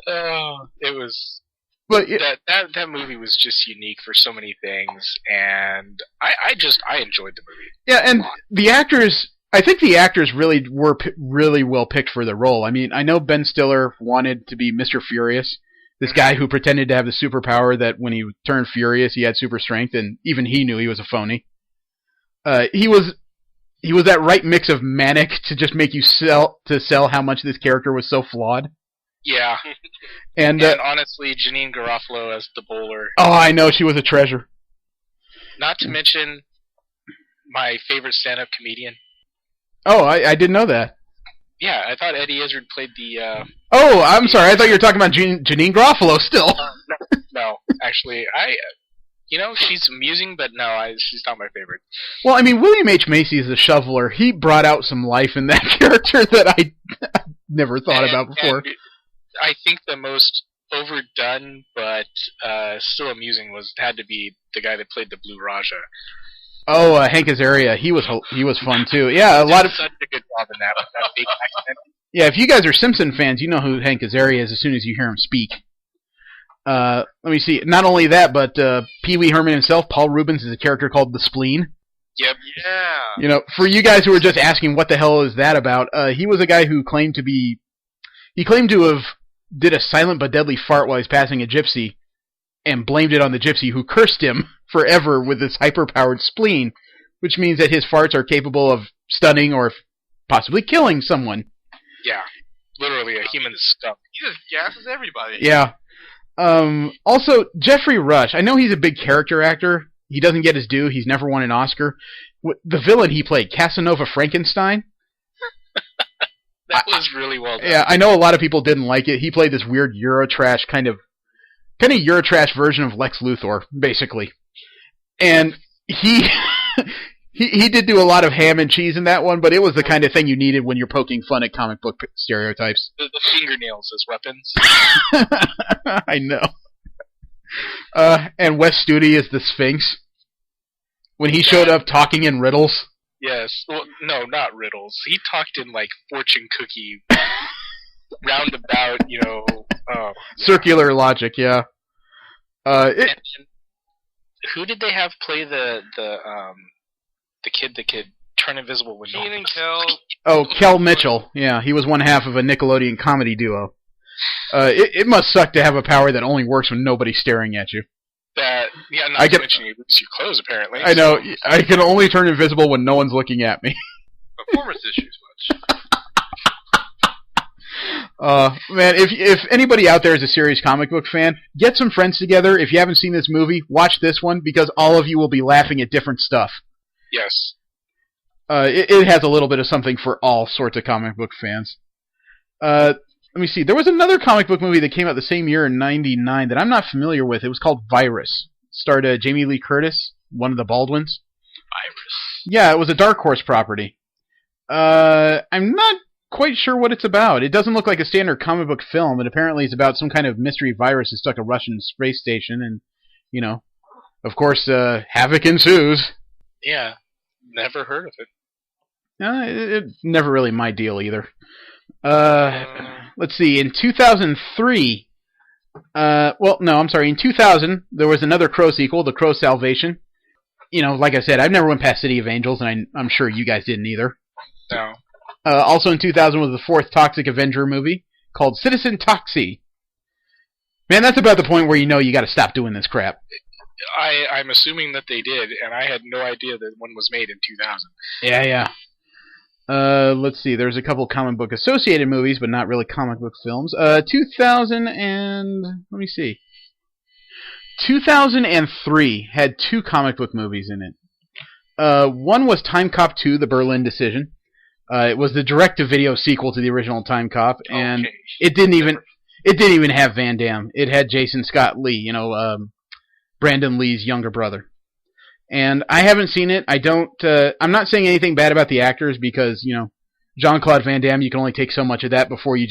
Oh, it was... But that movie was just unique for so many things, and I enjoyed the movie. Yeah, and the actors... I think the actors really were really well picked for the role. I mean, I know Ben Stiller wanted to be Mr. Furious, This guy who pretended to have the superpower that when he turned furious, he had super strength, and even he knew he was a phony. He was that right mix of manic to just make you sell how much this character was so flawed. Yeah. And honestly, Janine Garofalo as the bowler. Oh, I know, she was a treasure. Not to mention my favorite stand-up comedian. Oh, I didn't know that. Yeah, I thought Eddie Izzard played the... Oh, I'm sorry. I thought you were talking about Janine Garofalo still. No, actually, she's amusing, but no, she's not my favorite. Well, I mean, William H. Macy as the shoveler, he brought out some life in that character that I never thought about before. And I think the most overdone but still amusing had to be the guy that played the Blue Raja. Oh, Hank Azaria, he was fun too. Yeah, Such a good job in that big accent. Yeah, if you guys are Simpson fans, you know who Hank Azaria is as soon as you hear him speak. Let me see. Not only that, but Pee Wee Herman himself, Paul Rubens, is a character called the Spleen. Yep. Yeah. You know, for you guys who were just asking what the hell is that about, he was a guy who claimed to have did a silent but deadly fart while he's passing a gypsy, and blamed it on the gypsy, who cursed him forever with this hyper-powered spleen, which means that his farts are capable of stunning or possibly killing someone. Yeah, literally a human skunk. He just gasses everybody. Yeah. Also, Jeffrey Rush, I know he's a big character actor. He doesn't get his due. He's never won an Oscar. The villain he played, Casanova Frankenstein. That was really well done. Yeah, I know a lot of people didn't like it. He played this weird Eurotrash kind of Eurotrash version of Lex Luthor, basically. And he he did do a lot of ham and cheese in that one, but it was the kind of thing you needed when you're poking fun at comic book stereotypes. The fingernails as weapons. I know. And Wes Studi is the Sphinx. When he showed up talking in riddles. Yes. Well, no, not riddles. He talked in, like, fortune cookie, roundabout, circular logic, yeah. And who did they have play the kid that could turn invisible when Keenan Kel. Oh, Kel Mitchell. Yeah, he was one half of a Nickelodeon comedy duo. It must suck to have a power that only works when nobody's staring at you. Not to mention you lose your clothes, apparently. I know. I can only turn invisible when no one's looking at me. Performance issues much. Man, if anybody out there is a serious comic book fan, get some friends together. If you haven't seen this movie, watch this one, because all of you will be laughing at different stuff. Yes. It has a little bit of something for all sorts of comic book fans. Let me see. There was another comic book movie that came out the same year in '99 that I'm not familiar with. It was called Virus. Starred Jamie Lee Curtis, one of the Baldwins. Virus. Yeah, it was a Dark Horse property. I'm not quite sure what it's about. It doesn't look like a standard comic book film, and apparently it's about some kind of mystery virus that stuck a Russian space station, and, of course, havoc ensues. Yeah, never heard of it. It's never really my deal either. Let's see, in 2003, in 2000, there was another Crow sequel, The Crow Salvation. Like I said, I've never went past City of Angels, and I'm sure you guys didn't either. No. Also in 2000 was the fourth Toxic Avenger movie, called Citizen Toxie. Man, that's about the point where you gotta stop doing this crap. I'm assuming that they did, and I had no idea that one was made in 2000. Yeah. Let's see. There's a couple comic book associated movies, but not really comic book films. 2000 and... Let me see. 2003 had two comic book movies in it. One was Time Cop 2, The Berlin Decision. It was the direct-to-video sequel to the original Time Cop, and it didn't even have Van Damme. It had Jason Scott Lee, Brandon Lee's younger brother. And I haven't seen it. I'm not saying anything bad about the actors because, Jean-Claude Van Damme, you can only take so much of that before you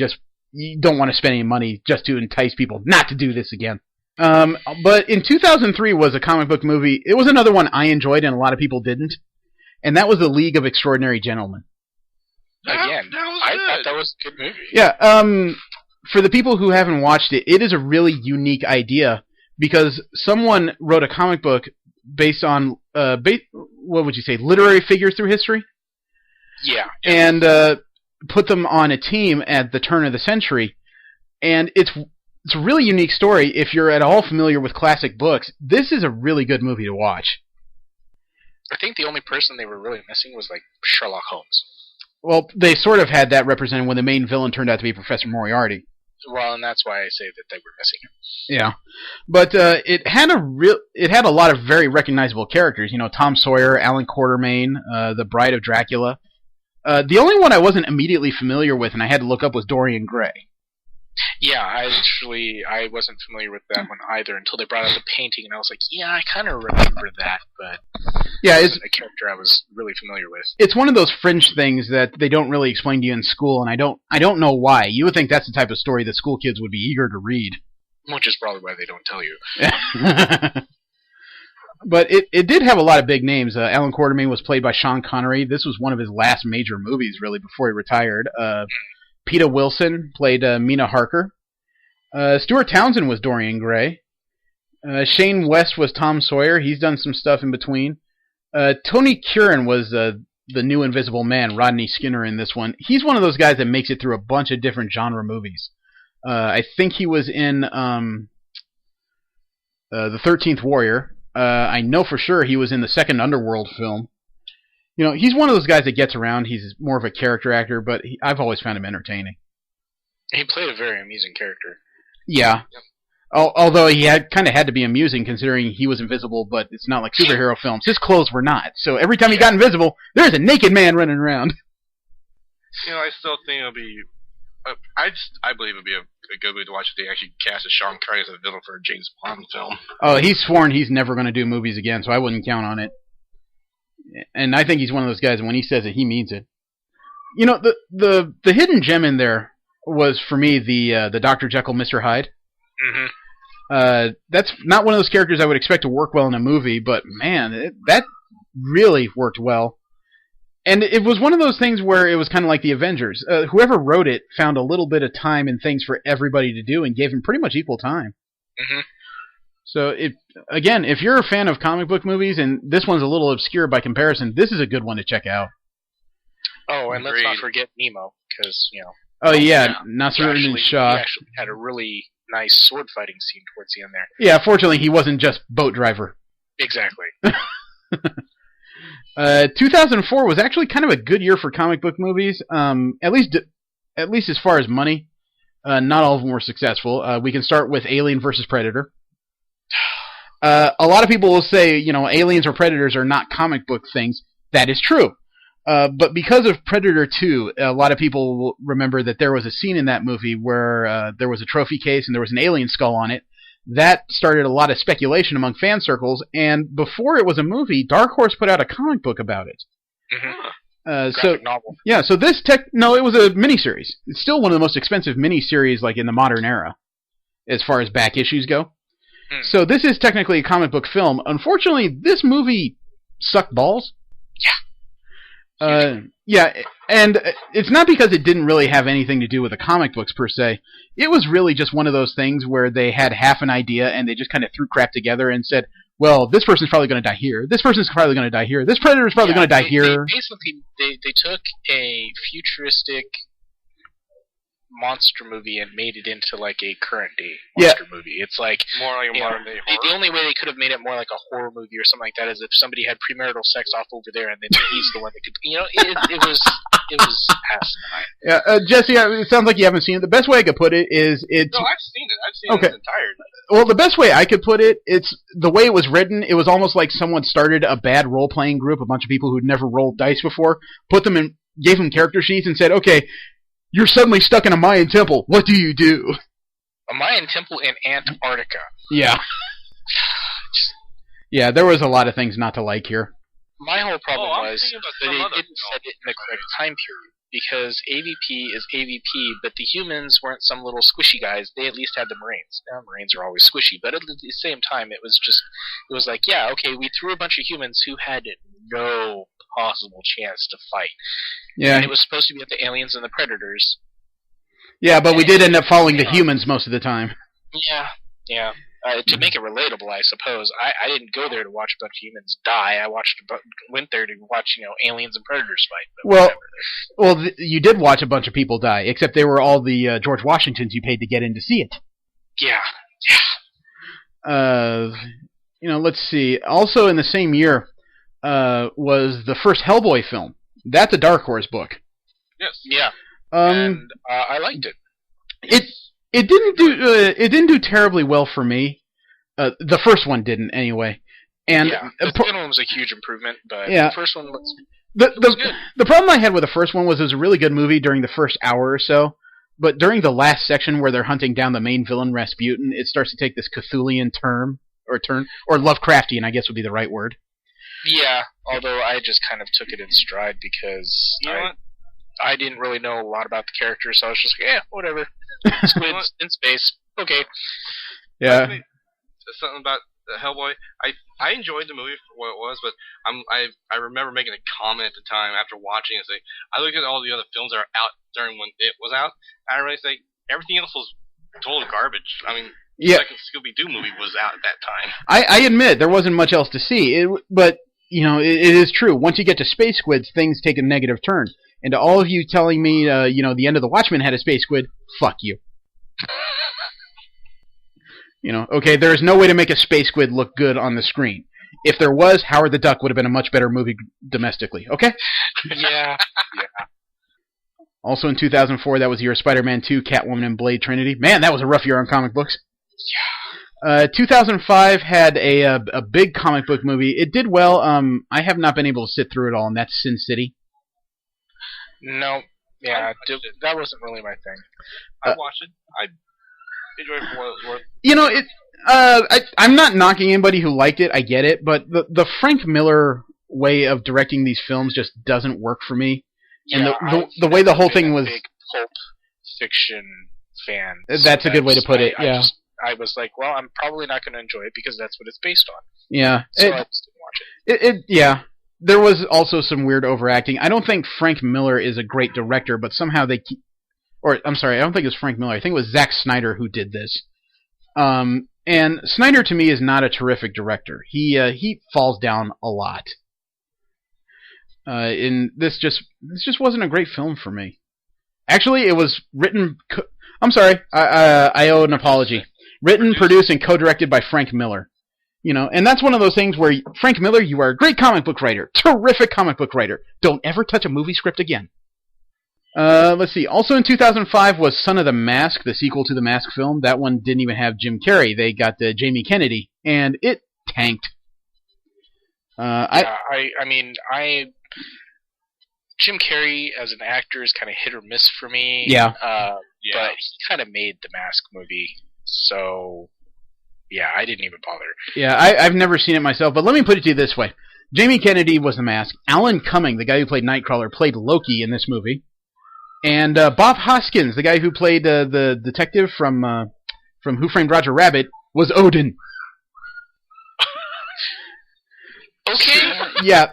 don't want to spend any money just to entice people not to do this again. But in 2003 was a comic book movie. It was another one I enjoyed and a lot of people didn't. And that was The League of Extraordinary Gentlemen. Again, I thought that was a good movie. Yeah, for the people who haven't watched it, it is a really unique idea because someone wrote a comic book based on, what would you say, literary figures through history? Yeah. And put them on a team at the turn of the century. And it's it's a really unique story. If you're at all familiar with classic books, this is a really good movie to watch. I think the only person they were really missing was like Sherlock Holmes. Well, they sort of had that represented when the main villain turned out to be Professor Moriarty. Well, and that's why I say that they were missing him. Yeah, but it had a lot of very recognizable characters. You know, Tom Sawyer, Alan Quatermain, the Bride of Dracula. The only one I wasn't immediately familiar with, and I had to look up, was Dorian Gray. Yeah, I wasn't familiar with that one either until they brought out the painting, and I was like, yeah, I kind of remember that, but yeah, it it's wasn't a character I was really familiar with. It's one of those fringe things that they don't really explain to you in school, and I don't know why. You would think that's the type of story that school kids would be eager to read. Which is probably why they don't tell you. But it did have a lot of big names. Alan Quatermain was played by Sean Connery. This was one of his last major movies, really, before he retired. Peta Wilson played Mina Harker. Stuart Townsend was Dorian Gray. Shane West was Tom Sawyer. He's done some stuff in between. Tony Curran was the new Invisible Man, Rodney Skinner, in this one. He's one of those guys that makes it through a bunch of different genre movies. I think he was in The 13th Warrior. I know for sure he was in the second Underworld film. You know, he's one of those guys that gets around. He's more of a character actor, but I've always found him entertaining. He played a very amusing character. Yeah. Yep. Although he kind of had to be amusing considering he was invisible, but it's not like superhero films. His clothes were not. So every time he got invisible, there's a naked man running around. You know, I still think it'll be... I believe it'll be a good movie to watch if they actually cast a Sean Connery as a villain for a James Bond film. Oh, he's sworn he's never going to do movies again, so I wouldn't count on it. And I think he's one of those guys, when he says it, he means it. You know, the hidden gem in there was, for me, the Dr. Jekyll, Mr. Hyde. Mm-hmm. That's not one of those characters I would expect to work well in a movie, but man, that really worked well. And it was one of those things where it was kind of like the Avengers. Whoever wrote it found a little bit of time and things for everybody to do and gave him pretty much equal time. Mm-hmm. So, if you're a fan of comic book movies, and this one's a little obscure by comparison, this is a good one to check out. Oh, and let's not forget Nemo, because, you know... Oh, yeah, Nasruddin Shah. He actually had a really nice sword fighting scene towards the end there. Yeah, fortunately, he wasn't just boat driver. Exactly. 2004 was actually kind of a good year for comic book movies, at least as far as money. Not all of them were successful. We can start with Alien vs. Predator. A lot of people will say, you know, aliens or predators are not comic book things. That is true. But because of Predator 2, a lot of people will remember that there was a scene in that movie where there was a trophy case and there was an alien skull on it. That started a lot of speculation among fan circles, and before it was a movie, Dark Horse put out a comic book about it. Mm-hmm. Graphic novel. Yeah, so this no, it was a miniseries. It's still one of the most expensive miniseries, like, in the modern era, as far as back issues go. So this is technically a comic book film. Unfortunately, this movie sucked balls. Yeah. Yeah, and it's not because it didn't really have anything to do with the comic books per se. It was really just one of those things where they had half an idea and they just kind of threw crap together and said, well, this person's probably going to die here. This person's probably going to die here. This predator's probably going to die here. They took a futuristic monster movie and made it into like a current day monster movie. It's like more like a modern day horror. The only way they could have made it more like a horror movie or something like that is if somebody had premarital sex off over there and then he's the one that could, you know, it was asinine. Yeah, Jesse, it sounds like you haven't seen it. The best way I could put it is it's... No, I've seen it. I've seen it in its entirety. Well, the best way I could put it, it's the way it was written, it was almost like someone started a bad role-playing group, a bunch of people who'd never rolled dice before, put them in, gave them character sheets and said, okay, you're suddenly stuck in a Mayan temple. What do you do? A Mayan temple in Antarctica. Yeah. Yeah, there was a lot of things not to like here. My whole problem was that they didn't set it in the correct Okay. time period. Because AVP is AVP, but the humans weren't some little squishy guys. They at least had the Marines. Now, Marines are always squishy, but at the same time, it was like, yeah, okay, we threw a bunch of humans who had no possible chance to fight. Yeah. And it was supposed to be the aliens and the predators. Yeah, but we did end up following the humans most of the time. Yeah. To make it relatable, I suppose. I didn't go there to watch a bunch of humans die. I went there to watch, aliens and predators fight. Well, you did watch a bunch of people die, except they were all the George Washingtons you paid to get in to see it. Yeah. Let's see. Also in the same year was the first Hellboy film. That's a Dark Horse book. Yes. Yeah. Um, And I liked it. it didn't do terribly well for me. The first one didn't anyway. And Yeah. The second one was a huge improvement, but Yeah. the first one was the good. the problem I had with the first one was it was a really good movie during the first hour or so, but during the last section where they're hunting down the main villain Rasputin, it starts to take this Cthulian turn or Lovecraftian, I guess would be the right word. Yeah, although I just kind of took it in stride because You know what? I didn't really know a lot about the characters, so I was just like, yeah, whatever. Squids in space. Okay. Yeah. Something about Hellboy. I enjoyed the movie for what it was, but I remember making a comment at the time after watching it, saying I looked at all the other films that are out during when it was out, and I really say everything else was total garbage. I mean, the Yeah. second Scooby-Doo movie was out at that time. I admit there wasn't much else to see, but it is true. Once you get to Space Squids, things take a negative turn. And to all of you telling me, the end of the Watchmen had a Space Squid, fuck you. Okay, there is no way to make a Space Squid look good on the screen. If there was, Howard the Duck would have been a much better movie domestically. Okay. Yeah. Also in 2004, that was the year of Spider-Man 2, Catwoman, and Blade Trinity. Man, that was a rough year on comic books. Yeah. 2005 had a big comic book movie. It did well. I have not been able to sit through it all, and that's Sin City. No. Yeah, that wasn't really my thing. I watched it. I enjoyed it for what it was worth. I'm not knocking anybody who liked it. I get it, but the Frank Miller way of directing these films just doesn't work for me. Yeah, And the way the whole thing was, a big pulp fiction fan. That's a good way to put it. Yeah. I was like, well, I'm probably not going to enjoy it because that's what it's based on. Yeah. So I just didn't watch it. Yeah. There was also some weird overacting. I don't think Frank Miller is a great director, but somehow they keep... Or, I'm sorry, I don't think it was Frank Miller. I think it was Zack Snyder who did this. And Snyder, to me, is not a terrific director. He falls down a lot. And this just wasn't a great film for me. Actually, it was written... I'm sorry, I owe an apology. Written, produced, and co-directed by Frank Miller. And that's one of those things where, Frank Miller, you are a great comic book writer. Terrific comic book writer. Don't ever touch a movie script again. Let's see. Also in 2005 was Son of the Mask, the sequel to the Mask film. That one didn't even have Jim Carrey. They got Jamie Kennedy, and it tanked. Jim Carrey as an actor is kind of hit or miss for me. Yeah. But he kind of made the Mask movie, so yeah, I didn't even bother. Yeah, I've never seen it myself, but let me put it to you this way. Jamie Kennedy was the Mask. Alan Cumming, the guy who played Nightcrawler, played Loki in this movie. And Bob Hoskins, the guy who played the detective from Who Framed Roger Rabbit, was Odin. Okay. Yeah.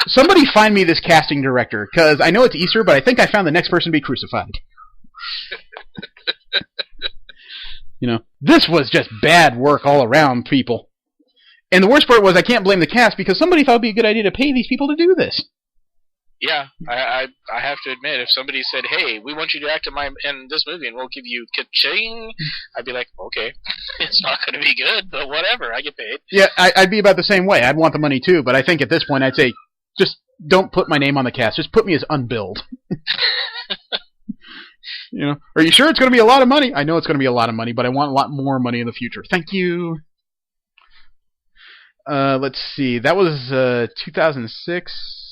Somebody find me this casting director, because I know it's Easter, but I think I found the next person to be crucified. This was just bad work all around, people. And the worst part was I can't blame the cast, because somebody thought it would be a good idea to pay these people to do this. Yeah, I have to admit, if somebody said, hey, we want you to act in this movie and we'll give you ka-ching, I'd be like, okay, it's not going to be good, but whatever, I get paid. Yeah, I'd be about the same way. I'd want the money too, but I think at this point I'd say, just don't put my name on the cast. Just put me as unbilled. Are you sure it's going to be a lot of money? I know it's going to be a lot of money, but I want a lot more money in the future. Thank you. Let's see. That was 2006.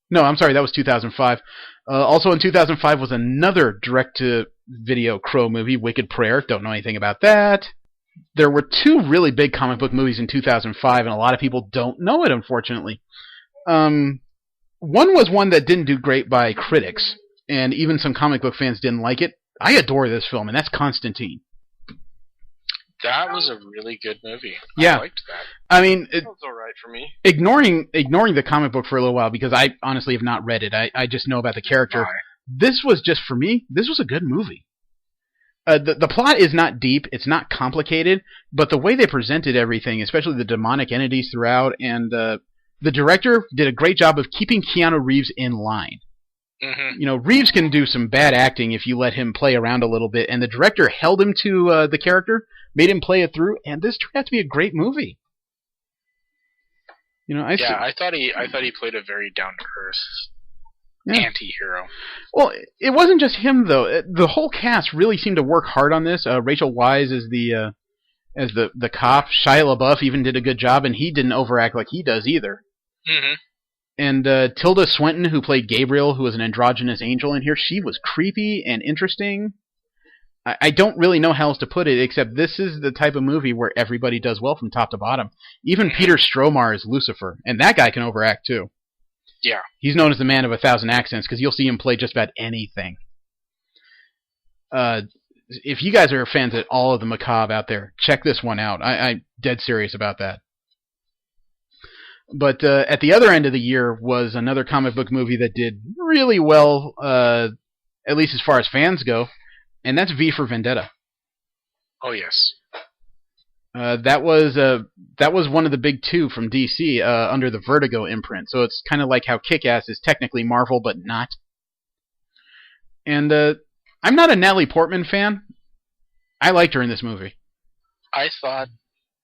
No, I'm sorry. That was 2005. Also in 2005 was another direct-to-video Crow movie, Wicked Prayer. Don't know anything about that. There were two really big comic book movies in 2005, and a lot of people don't know it, unfortunately. One was one that didn't do great by critics, and even some comic book fans didn't like it. I adore this film, and that's Constantine. That was a really good movie. Yeah. I liked that. I mean, That was alright for me. ignoring the comic book for a little while, because I honestly have not read it. I just know about the character. Why? This was just, for me, this was a good movie. The plot is not deep, it's not complicated, but the way they presented everything, especially the demonic entities throughout, and the director did a great job of keeping Keanu Reeves in line. Mm-hmm. You know, Reeves can do some bad acting if you let him play around a little bit, and the director held him to the character, made him play it through, and this turned out to be a great movie. You know, I thought he played a very down to earth anti-hero. Well, it wasn't just him though. The whole cast really seemed to work hard on this. Rachel Weisz as the cop. Shia LaBeouf even did a good job, and he didn't overact like he does either. Mm-hmm. And Tilda Swinton, who played Gabriel, who was an androgynous angel in here, she was creepy and interesting. I don't really know how else to put it, except this is the type of movie where everybody does well from top to bottom. Even Peter Stormare is Lucifer, and that guy can overact too. Yeah. He's known as the man of 1,000 accents, because you'll see him play just about anything. If you guys are fans at all of the macabre out there, check this one out. I'm dead serious about that. But at the other end of the year was another comic book movie that did really well, at least as far as fans go, and that's V for Vendetta. Oh yes. That was one of the big two from DC under the Vertigo imprint. So it's kind of like how Kick-Ass is technically Marvel, but not. And I'm not a Natalie Portman fan. I liked her in this movie. I thought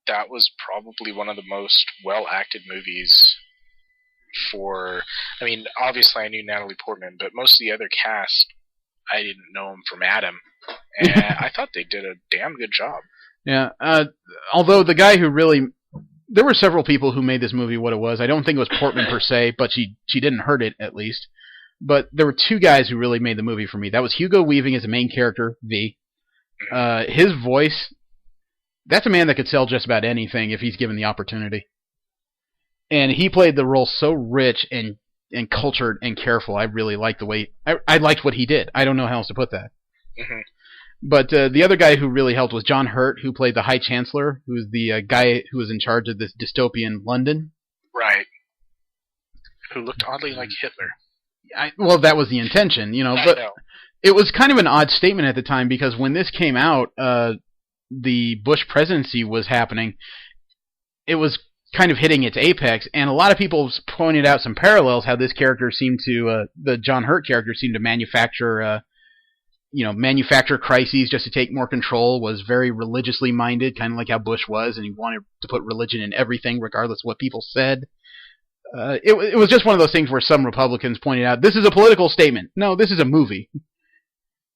that was probably one of the most well-acted movies I mean, obviously I knew Natalie Portman, but most of the other cast, I didn't know them from Adam. And I thought they did a damn good job. Yeah, although the guy who really... There were several people who made this movie what it was. I don't think it was Portman per se, but she didn't hurt it, at least. But there were two guys who really made the movie for me. That was Hugo Weaving as the main character, V. His voice... That's a man that could sell just about anything if he's given the opportunity. And he played the role so rich and cultured and careful. I really liked the way... I liked what he did. I don't know how else to put that. Mm-hmm. But the other guy who really helped was John Hurt, who played the High Chancellor, who's the guy who was in charge of this dystopian London. Right. Who looked oddly like Hitler. Well, that was the intention, you know. But it was kind of an odd statement at the time, because when this came out, the Bush presidency was happening. It was kind of hitting its apex, and a lot of people pointed out some parallels, how this character seemed to, the John Hurt character seemed to manufacture crises just to take more control, was very religiously minded, kind of like how Bush was, and he wanted to put religion in everything, regardless of what people said. It was just one of those things where some Republicans pointed out, this is a political statement. No, this is a movie.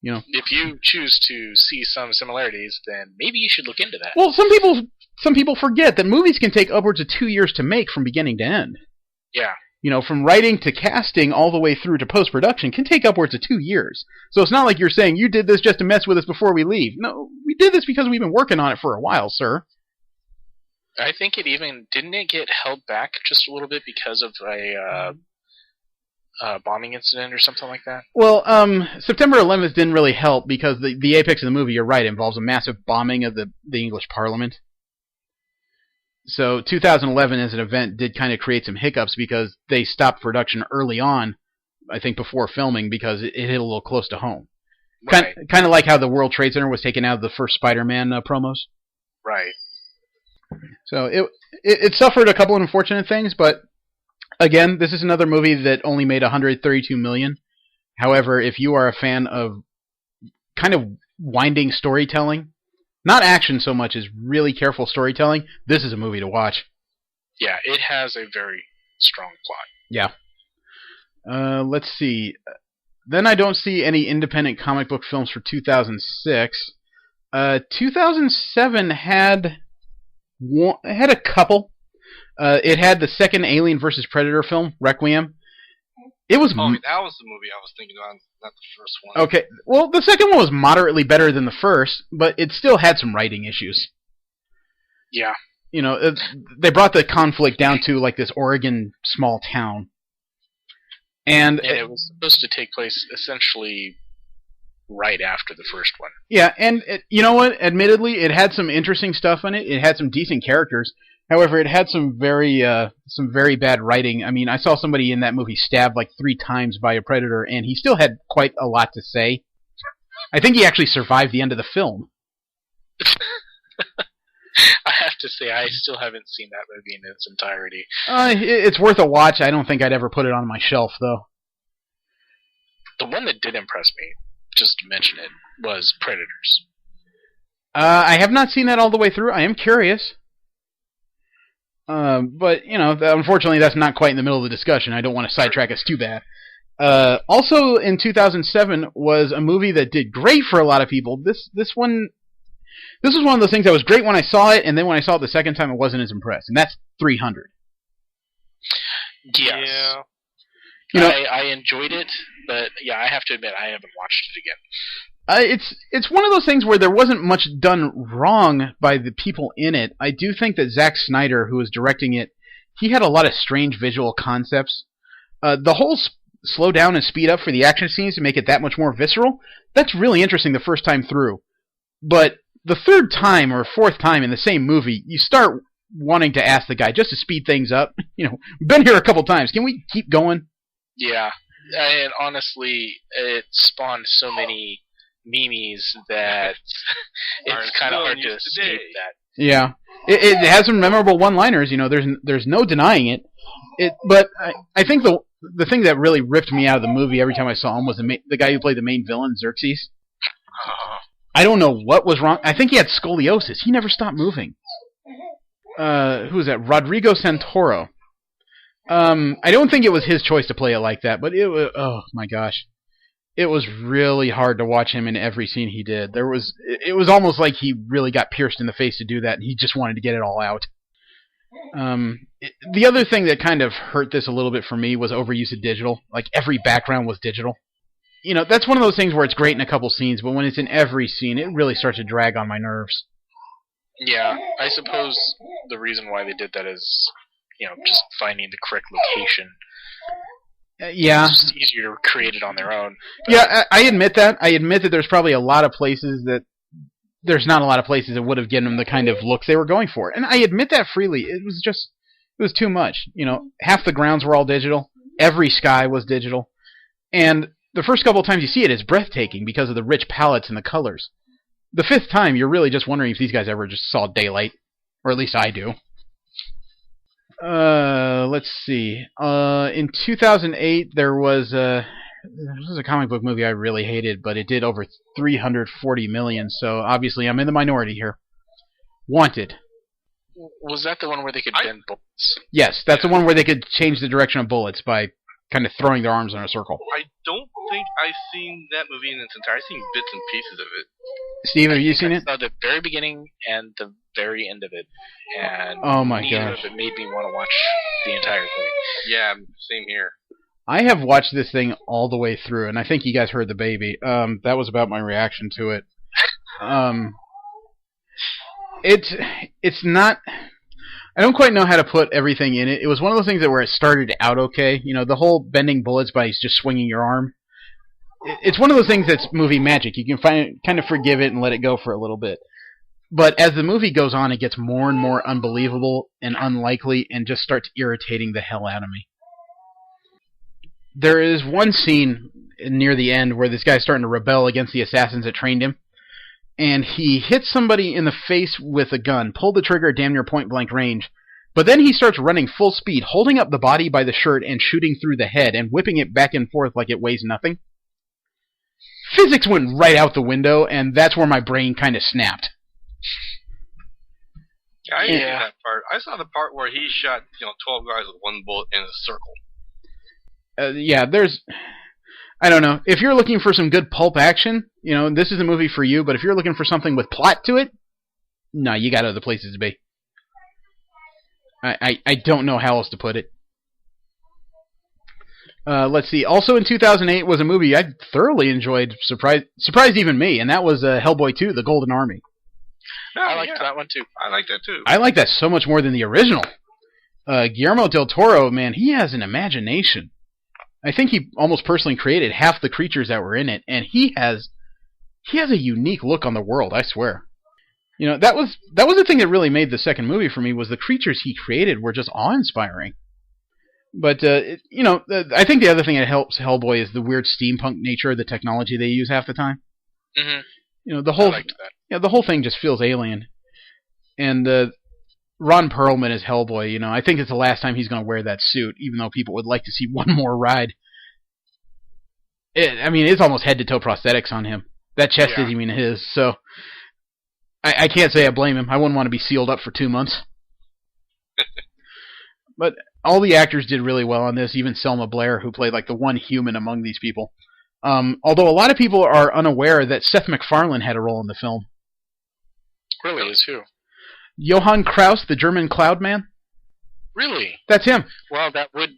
You know, if you choose to see some similarities, then maybe you should look into that. Well, some people forget that movies can take upwards of 2 years to make from beginning to end. Yeah. You know, from writing to casting all the way through to post-production can take upwards of 2 years. So it's not like you're saying, you did this just to mess with us before we leave. No, we did this because we've been working on it for a while, sir. I think didn't it get held back just a little bit because of a bombing incident or something like that? Well, September 11th didn't really help, because the apex of the movie, you're right, involves a massive bombing of the English Parliament. So 2011 as an event did kind of create some hiccups, because they stopped production early on, I think before filming, because it hit a little close to home. Right. Kind of like how the World Trade Center was taken out of the first Spider-Man promos. Right. So it suffered a couple of unfortunate things, but again, this is another movie that only made $132 million. However, if you are a fan of kind of winding storytelling, not action so much as really careful storytelling, this is a movie to watch. Yeah, it has a very strong plot. Yeah. Let's see. Then I don't see any independent comic book films for 2006. 2007 had a couple. It had the second Alien vs. Predator film, Requiem. It was... that was the movie I was thinking of, not the first one. Okay, well, the second one was moderately better than the first, but it still had some writing issues. Yeah. You know, they brought the conflict down to, like, this Oregon small town. And it was supposed to take place essentially right after the first one. Yeah, and you know what? Admittedly, it had some interesting stuff in it. It had some decent characters. However, it had some very bad writing. I mean, I saw somebody in that movie stabbed like 3 times by a predator, and he still had quite a lot to say. I think he actually survived the end of the film. I have to say, I still haven't seen that movie in its entirety. It's worth a watch. I don't think I'd ever put it on my shelf, though. The one that did impress me, just to mention it, was Predators. I have not seen that all the way through. I am curious. But, unfortunately that's not quite in the middle of the discussion. I don't want to sidetrack us too bad. Also in 2007 was a movie that did great for a lot of people. This was one of those things that was great when I saw it, and then when I saw it the second time I wasn't as impressed, and that's 300. Yes. Yeah. I enjoyed it, but yeah, I have to admit I haven't watched it again. It's one of those things where there wasn't much done wrong by the people in it. I do think that Zack Snyder, who was directing it, he had a lot of strange visual concepts. The whole slow down and speed up for the action scenes to make it that much more visceral, that's really interesting the first time through. But the third time or fourth time in the same movie, you start wanting to ask the guy just to speed things up. Been here a couple times. Can we keep going? Yeah, and honestly, it spawned so many memes that it's kind of hard to escape that. Yeah, it has some memorable one-liners. There's no denying it. But I think the thing that really ripped me out of the movie every time I saw him was the guy who played the main villain, Xerxes. I don't know what was wrong. I think he had scoliosis. He never stopped moving. Who was that? Rodrigo Santoro. I don't think it was his choice to play it like that, but it was, oh my gosh. It was really hard to watch him in every scene he did. It was almost like he really got pierced in the face to do that, and he just wanted to get it all out. The other thing that kind of hurt this a little bit for me was overuse of digital. Like, every background was digital. That's one of those things where it's great in a couple scenes, but when it's in every scene, it really starts to drag on my nerves. Yeah, I suppose the reason why they did that is, just finding the correct location. Yeah. It's just easier to create it on their own. Yeah, I admit that. I admit that there's probably a lot of places that there's not a lot of places that would have given them the kind of look they were going for. And I admit that freely. It was too much. Half the grounds were all digital. Every sky was digital. And the first couple of times you see it, it's breathtaking because of the rich palettes and the colors. The fifth time, you're really just wondering if these guys ever just saw daylight. Or at least I do. Let's see. In 2008, there was a comic book movie I really hated, but it did over 340 million, so obviously I'm in the minority here. Wanted. Was that the one where they could bend bullets? Yes, that's the one where they could change the direction of bullets by kind of throwing their arms in a circle. I don't think I've seen that movie in its entirety. I've seen bits and pieces of it. Steve, have you seen it? I saw the very beginning and the very end of it, and oh my neither gosh, of it made me want to watch the entire thing. Yeah, same here. I have watched this thing all the way through, and I think you guys heard the baby. That was about my reaction to it. It's not. I don't quite know how to put everything in it. It was one of those things where it started out okay. The whole bending bullets by just swinging your arm. It's one of those things that's movie magic. You can kind of forgive it and let it go for a little bit. But as the movie goes on, it gets more and more unbelievable and unlikely and just starts irritating the hell out of me. There is one scene near the end where this guy's starting to rebel against the assassins that trained him. And he hits somebody in the face with a gun, pulled the trigger at damn near point-blank range, but then he starts running full speed, holding up the body by the shirt and shooting through the head and whipping it back and forth like it weighs nothing. Physics went right out the window, and that's where my brain kind of snapped. I didn't see that part. I saw the part where he shot 12 guys with one bullet in a circle. I don't know. If you're looking for some good pulp action, this is a movie for you, but if you're looking for something with plot to it, no, you got other places to be. I don't know how else to put it. Let's see. Also in 2008 was a movie I thoroughly enjoyed, surprised even me, and that was Hellboy 2, The Golden Army. I liked that one too. I like that too. I like that so much more than the original. Guillermo del Toro, man, he has an imagination. I think he almost personally created half the creatures that were in it, and he has a unique look on the world, I swear. That was the thing that really made the second movie for me, was the creatures he created were just awe-inspiring. But, I think the other thing that helps Hellboy is the weird steampunk nature of the technology they use half the time. Mm-hmm. The whole I liked that. The whole thing just feels alien. And Ron Perlman as Hellboy, I think it's the last time he's going to wear that suit, even though people would like to see one more ride. It's almost head-to-toe prosthetics on him. That chest isn't even his, so I can't say I blame him. I wouldn't want to be sealed up for 2 months. But all the actors did really well on this, even Selma Blair, who played like the one human among these people. Although a lot of people are unaware that Seth MacFarlane had a role in the film. Really? Is who? Johann Kraus, the German cloud man. Really? That's him. Well, that would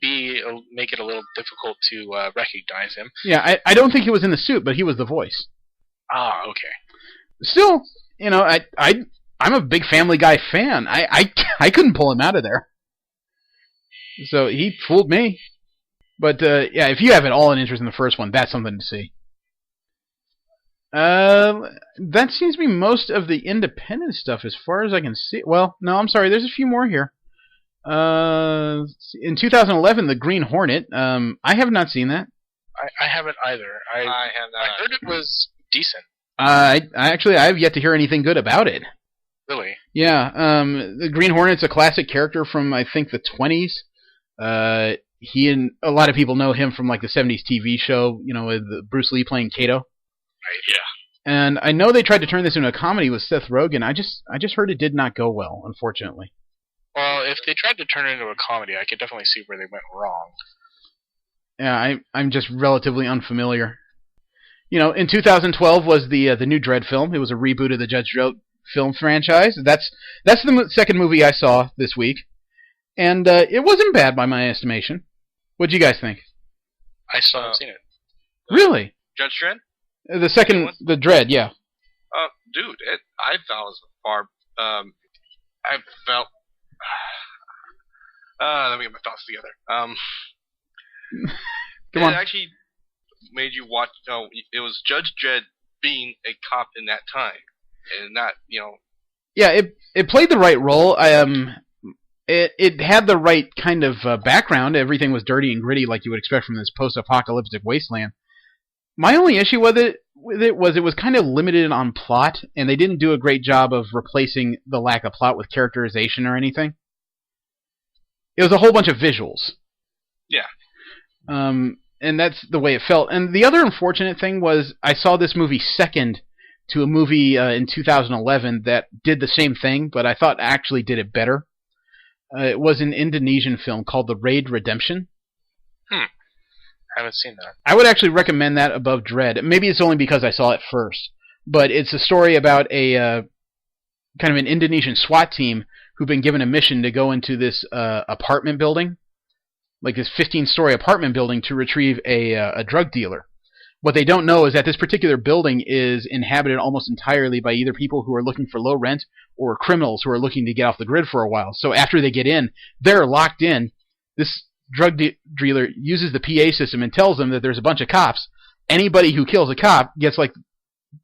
make it a little difficult to recognize him. Yeah, I don't think he was in the suit, but he was the voice. Ah, okay. Still, I'm a big Family Guy fan. I couldn't pull him out of there. So he fooled me. But if you have at all an interest in the first one, that's something to see. That seems to be most of the independent stuff as far as I can see. Well, no, I'm sorry. There's a few more here. In 2011, The Green Hornet. I have not seen that. I haven't either. I have not. I heard it was decent. I have yet to hear anything good about it. Really? Yeah. The Green Hornet's a classic character from, I think, the 20s. He and a lot of people know him from like the 70s TV show, with Bruce Lee playing Kato. Right, yeah. And I know they tried to turn this into a comedy with Seth Rogen. I just heard it did not go well, unfortunately. Well, if they tried to turn it into a comedy, I could definitely see where they went wrong. Yeah, I'm just relatively unfamiliar. In 2012 was the new Dredd film. It was a reboot of the Judge Dredd film franchise. That's the second movie I saw this week, and it wasn't bad by my estimation. What do you guys think? I still haven't seen it. Really? Judge Dredd? The Dredd, yeah. Dude, I thought it was far. I felt. Let me get my thoughts together. Come on. It actually made you watch. It was Judge Dredd being a cop in that time, and not. Yeah, it played the right role. It had the right kind of background. Everything was dirty and gritty, like you would expect from this post-apocalyptic wasteland. My only issue with it was kind of limited on plot, and they didn't do a great job of replacing the lack of plot with characterization or anything. It was a whole bunch of visuals. Yeah. And that's the way it felt. And the other unfortunate thing was I saw this movie second to a movie in 2011 that did the same thing, but I thought actually did it better. It was an Indonesian film called The Raid Redemption. I haven't seen that. I would actually recommend that above Dredd. Maybe it's only because I saw it first. But it's a story about a kind of an Indonesian SWAT team who've been given a mission to go into this apartment building, like this 15-story apartment building, to retrieve a drug dealer. What they don't know is that this particular building is inhabited almost entirely by either people who are looking for low rent or criminals who are looking to get off the grid for a while. So after they get in, they're locked in. This drug dealer uses the PA system and tells them that there's a bunch of cops. Anybody who kills a cop gets like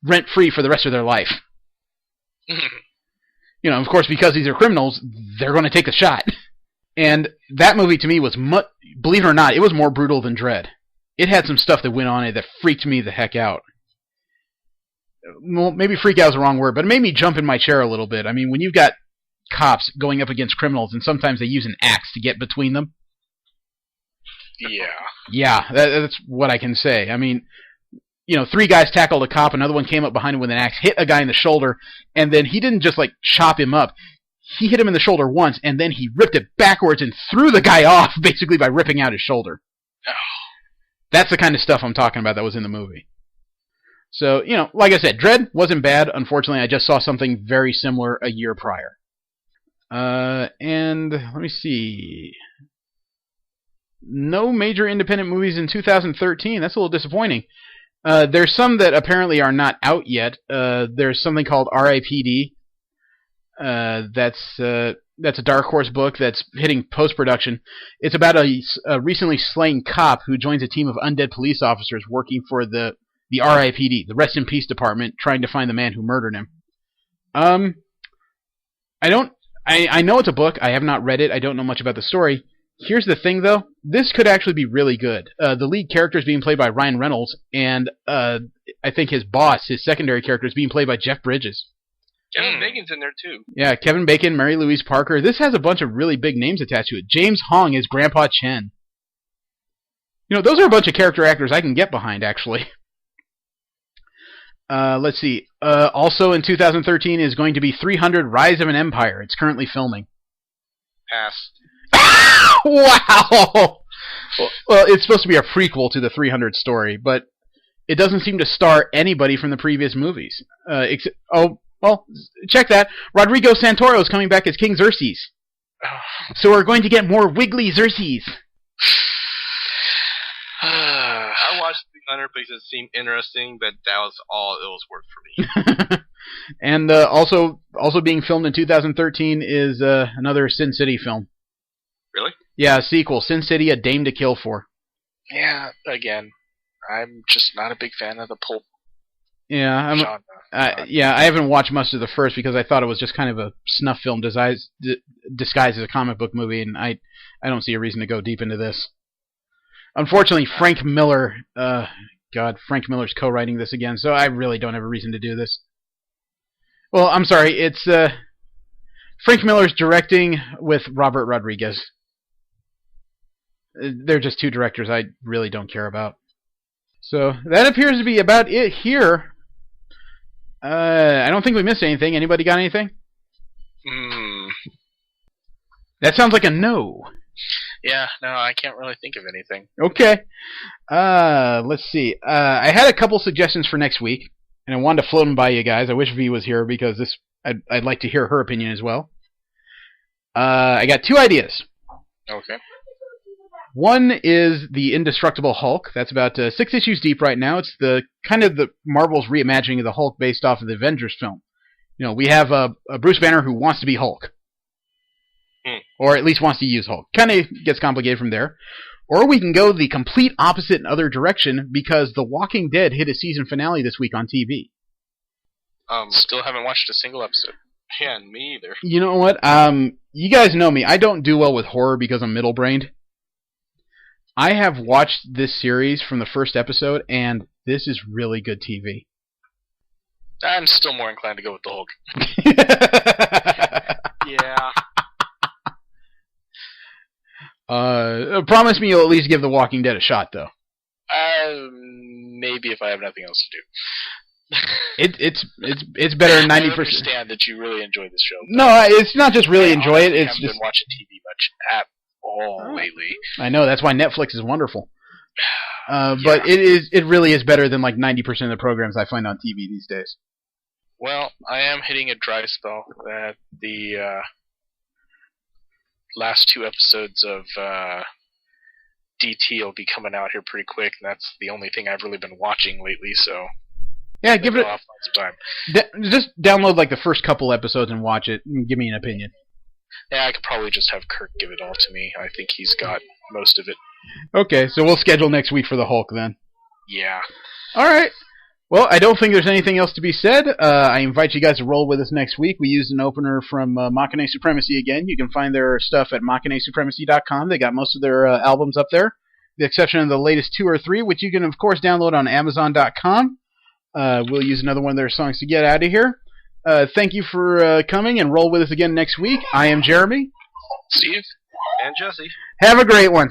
rent-free for the rest of their life. Of course, because these are criminals, they're going to take the shot. And that movie to me was, believe it or not, it was more brutal than Dredd. It had some stuff that went on it that freaked me the heck out. Well, maybe freak out is the wrong word, but it made me jump in my chair a little bit. I mean, when you've got cops going up against criminals, and sometimes they use an axe to get between them. Yeah. Yeah, that's what I can say. I mean, 3 guys tackled a cop, another one came up behind him with an axe, hit a guy in the shoulder, and then he didn't just, chop him up. He hit him in the shoulder once, and then he ripped it backwards and threw the guy off, basically by ripping out his shoulder. Oh. That's the kind of stuff I'm talking about that was in the movie. So, like I said, Dredd wasn't bad. Unfortunately, I just saw something very similar a year prior. And let me see. No major independent movies in 2013. That's a little disappointing. There's some that apparently are not out yet. There's something called R.I.P.D. That's a Dark Horse book that's hitting post-production. It's about a recently slain cop who joins a team of undead police officers working for the R.I.P.D., the Rest in Peace Department, trying to find the man who murdered him. I know it's a book. I have not read it. I don't know much about the story. Here's the thing, though. This could actually be really good. The lead character is being played by Ryan Reynolds, and I think his boss, his secondary character, is being played by Jeff Bridges. Kevin Bacon's in there, too. Yeah, Kevin Bacon, Mary Louise Parker. This has a bunch of really big names attached to it. James Hong is Grandpa Chen. Those are a bunch of character actors I can get behind, actually. Let's see. Also in 2013 is going to be 300 Rise of an Empire. It's currently filming. Pass. Wow! Well, it's supposed to be a prequel to the 300 story, but it doesn't seem to star anybody from the previous movies. Check that. Rodrigo Santoro is coming back as King Xerxes. So we're going to get more wiggly Xerxes. I watched 300 because it seemed interesting, but that was all it was worth for me. And also being filmed in 2013 is another Sin City film. Really? Yeah, a sequel, Sin City: A Dame to Kill For. Yeah, again, I'm just not a big fan of the pulp Yeah, genre. I haven't watched much of the first because I thought it was just kind of a snuff film disguised as a comic book movie, and I don't see a reason to go deep into this. Unfortunately, Frank Miller's co-writing this again, so I really don't have a reason to do this. Well, I'm sorry, it's Frank Miller's directing with Robert Rodriguez. They're just two directors I really don't care about. So that appears to be about it here. I don't think we missed anything. Anybody got anything? That sounds like a no. Yeah, no, I can't really think of anything. Okay. Let's see. I had a couple suggestions for next week, and I wanted to float them by you guys. I wish V was here because I'd like to hear her opinion as well. I got two ideas. Okay. One is the Indestructible Hulk. That's about 6 issues deep right now. It's the Marvel's reimagining of the Hulk based off of the Avengers film. We have a Bruce Banner who wants to be Hulk. Or at least wants to use Hulk. Kind of gets complicated from there. Or we can go the complete opposite and other direction because The Walking Dead hit a season finale this week on TV. Still haven't watched a single episode. Yeah, me either. You know what? You guys know me. I don't do well with horror because I'm middle-brained. I have watched this series from the first episode, and this is really good TV. I'm still more inclined to go with the Hulk. Yeah. Promise me you'll at least give The Walking Dead a shot, though. Maybe if I have nothing else to do. It's better than 90%. I understand that you really enjoy this show. No, it's not just really enjoy it. It's I haven't just been watching TV much at all lately. I know, that's why Netflix is wonderful. But it really is better than like 90% of the programs I find on TV these days. Well, I am hitting a dry spell. The last 2 episodes of DT will be coming out here pretty quick, and that's the only thing I've really been watching lately, so... Yeah, give it off some time. Just download like the first couple episodes and watch it and give me an opinion. Yeah, I could probably just have Kirk give it all to me. I think he's got most of it. Okay, so we'll schedule next week for the Hulk then. Yeah. Alright. Well, I don't think there's anything else to be said. I invite you guys to roll with us next week. We used an opener from Machine Supremacy again. You can find their stuff at machinesupremacy.com. They got most of their albums up there, with the exception of the latest 2 or 3, which you can, of course, download on Amazon.com. We'll use another one of their songs to get out of here. Thank you for coming, and roll with us again next week. I am Jeremy. Steve. And Jesse. Have a great one.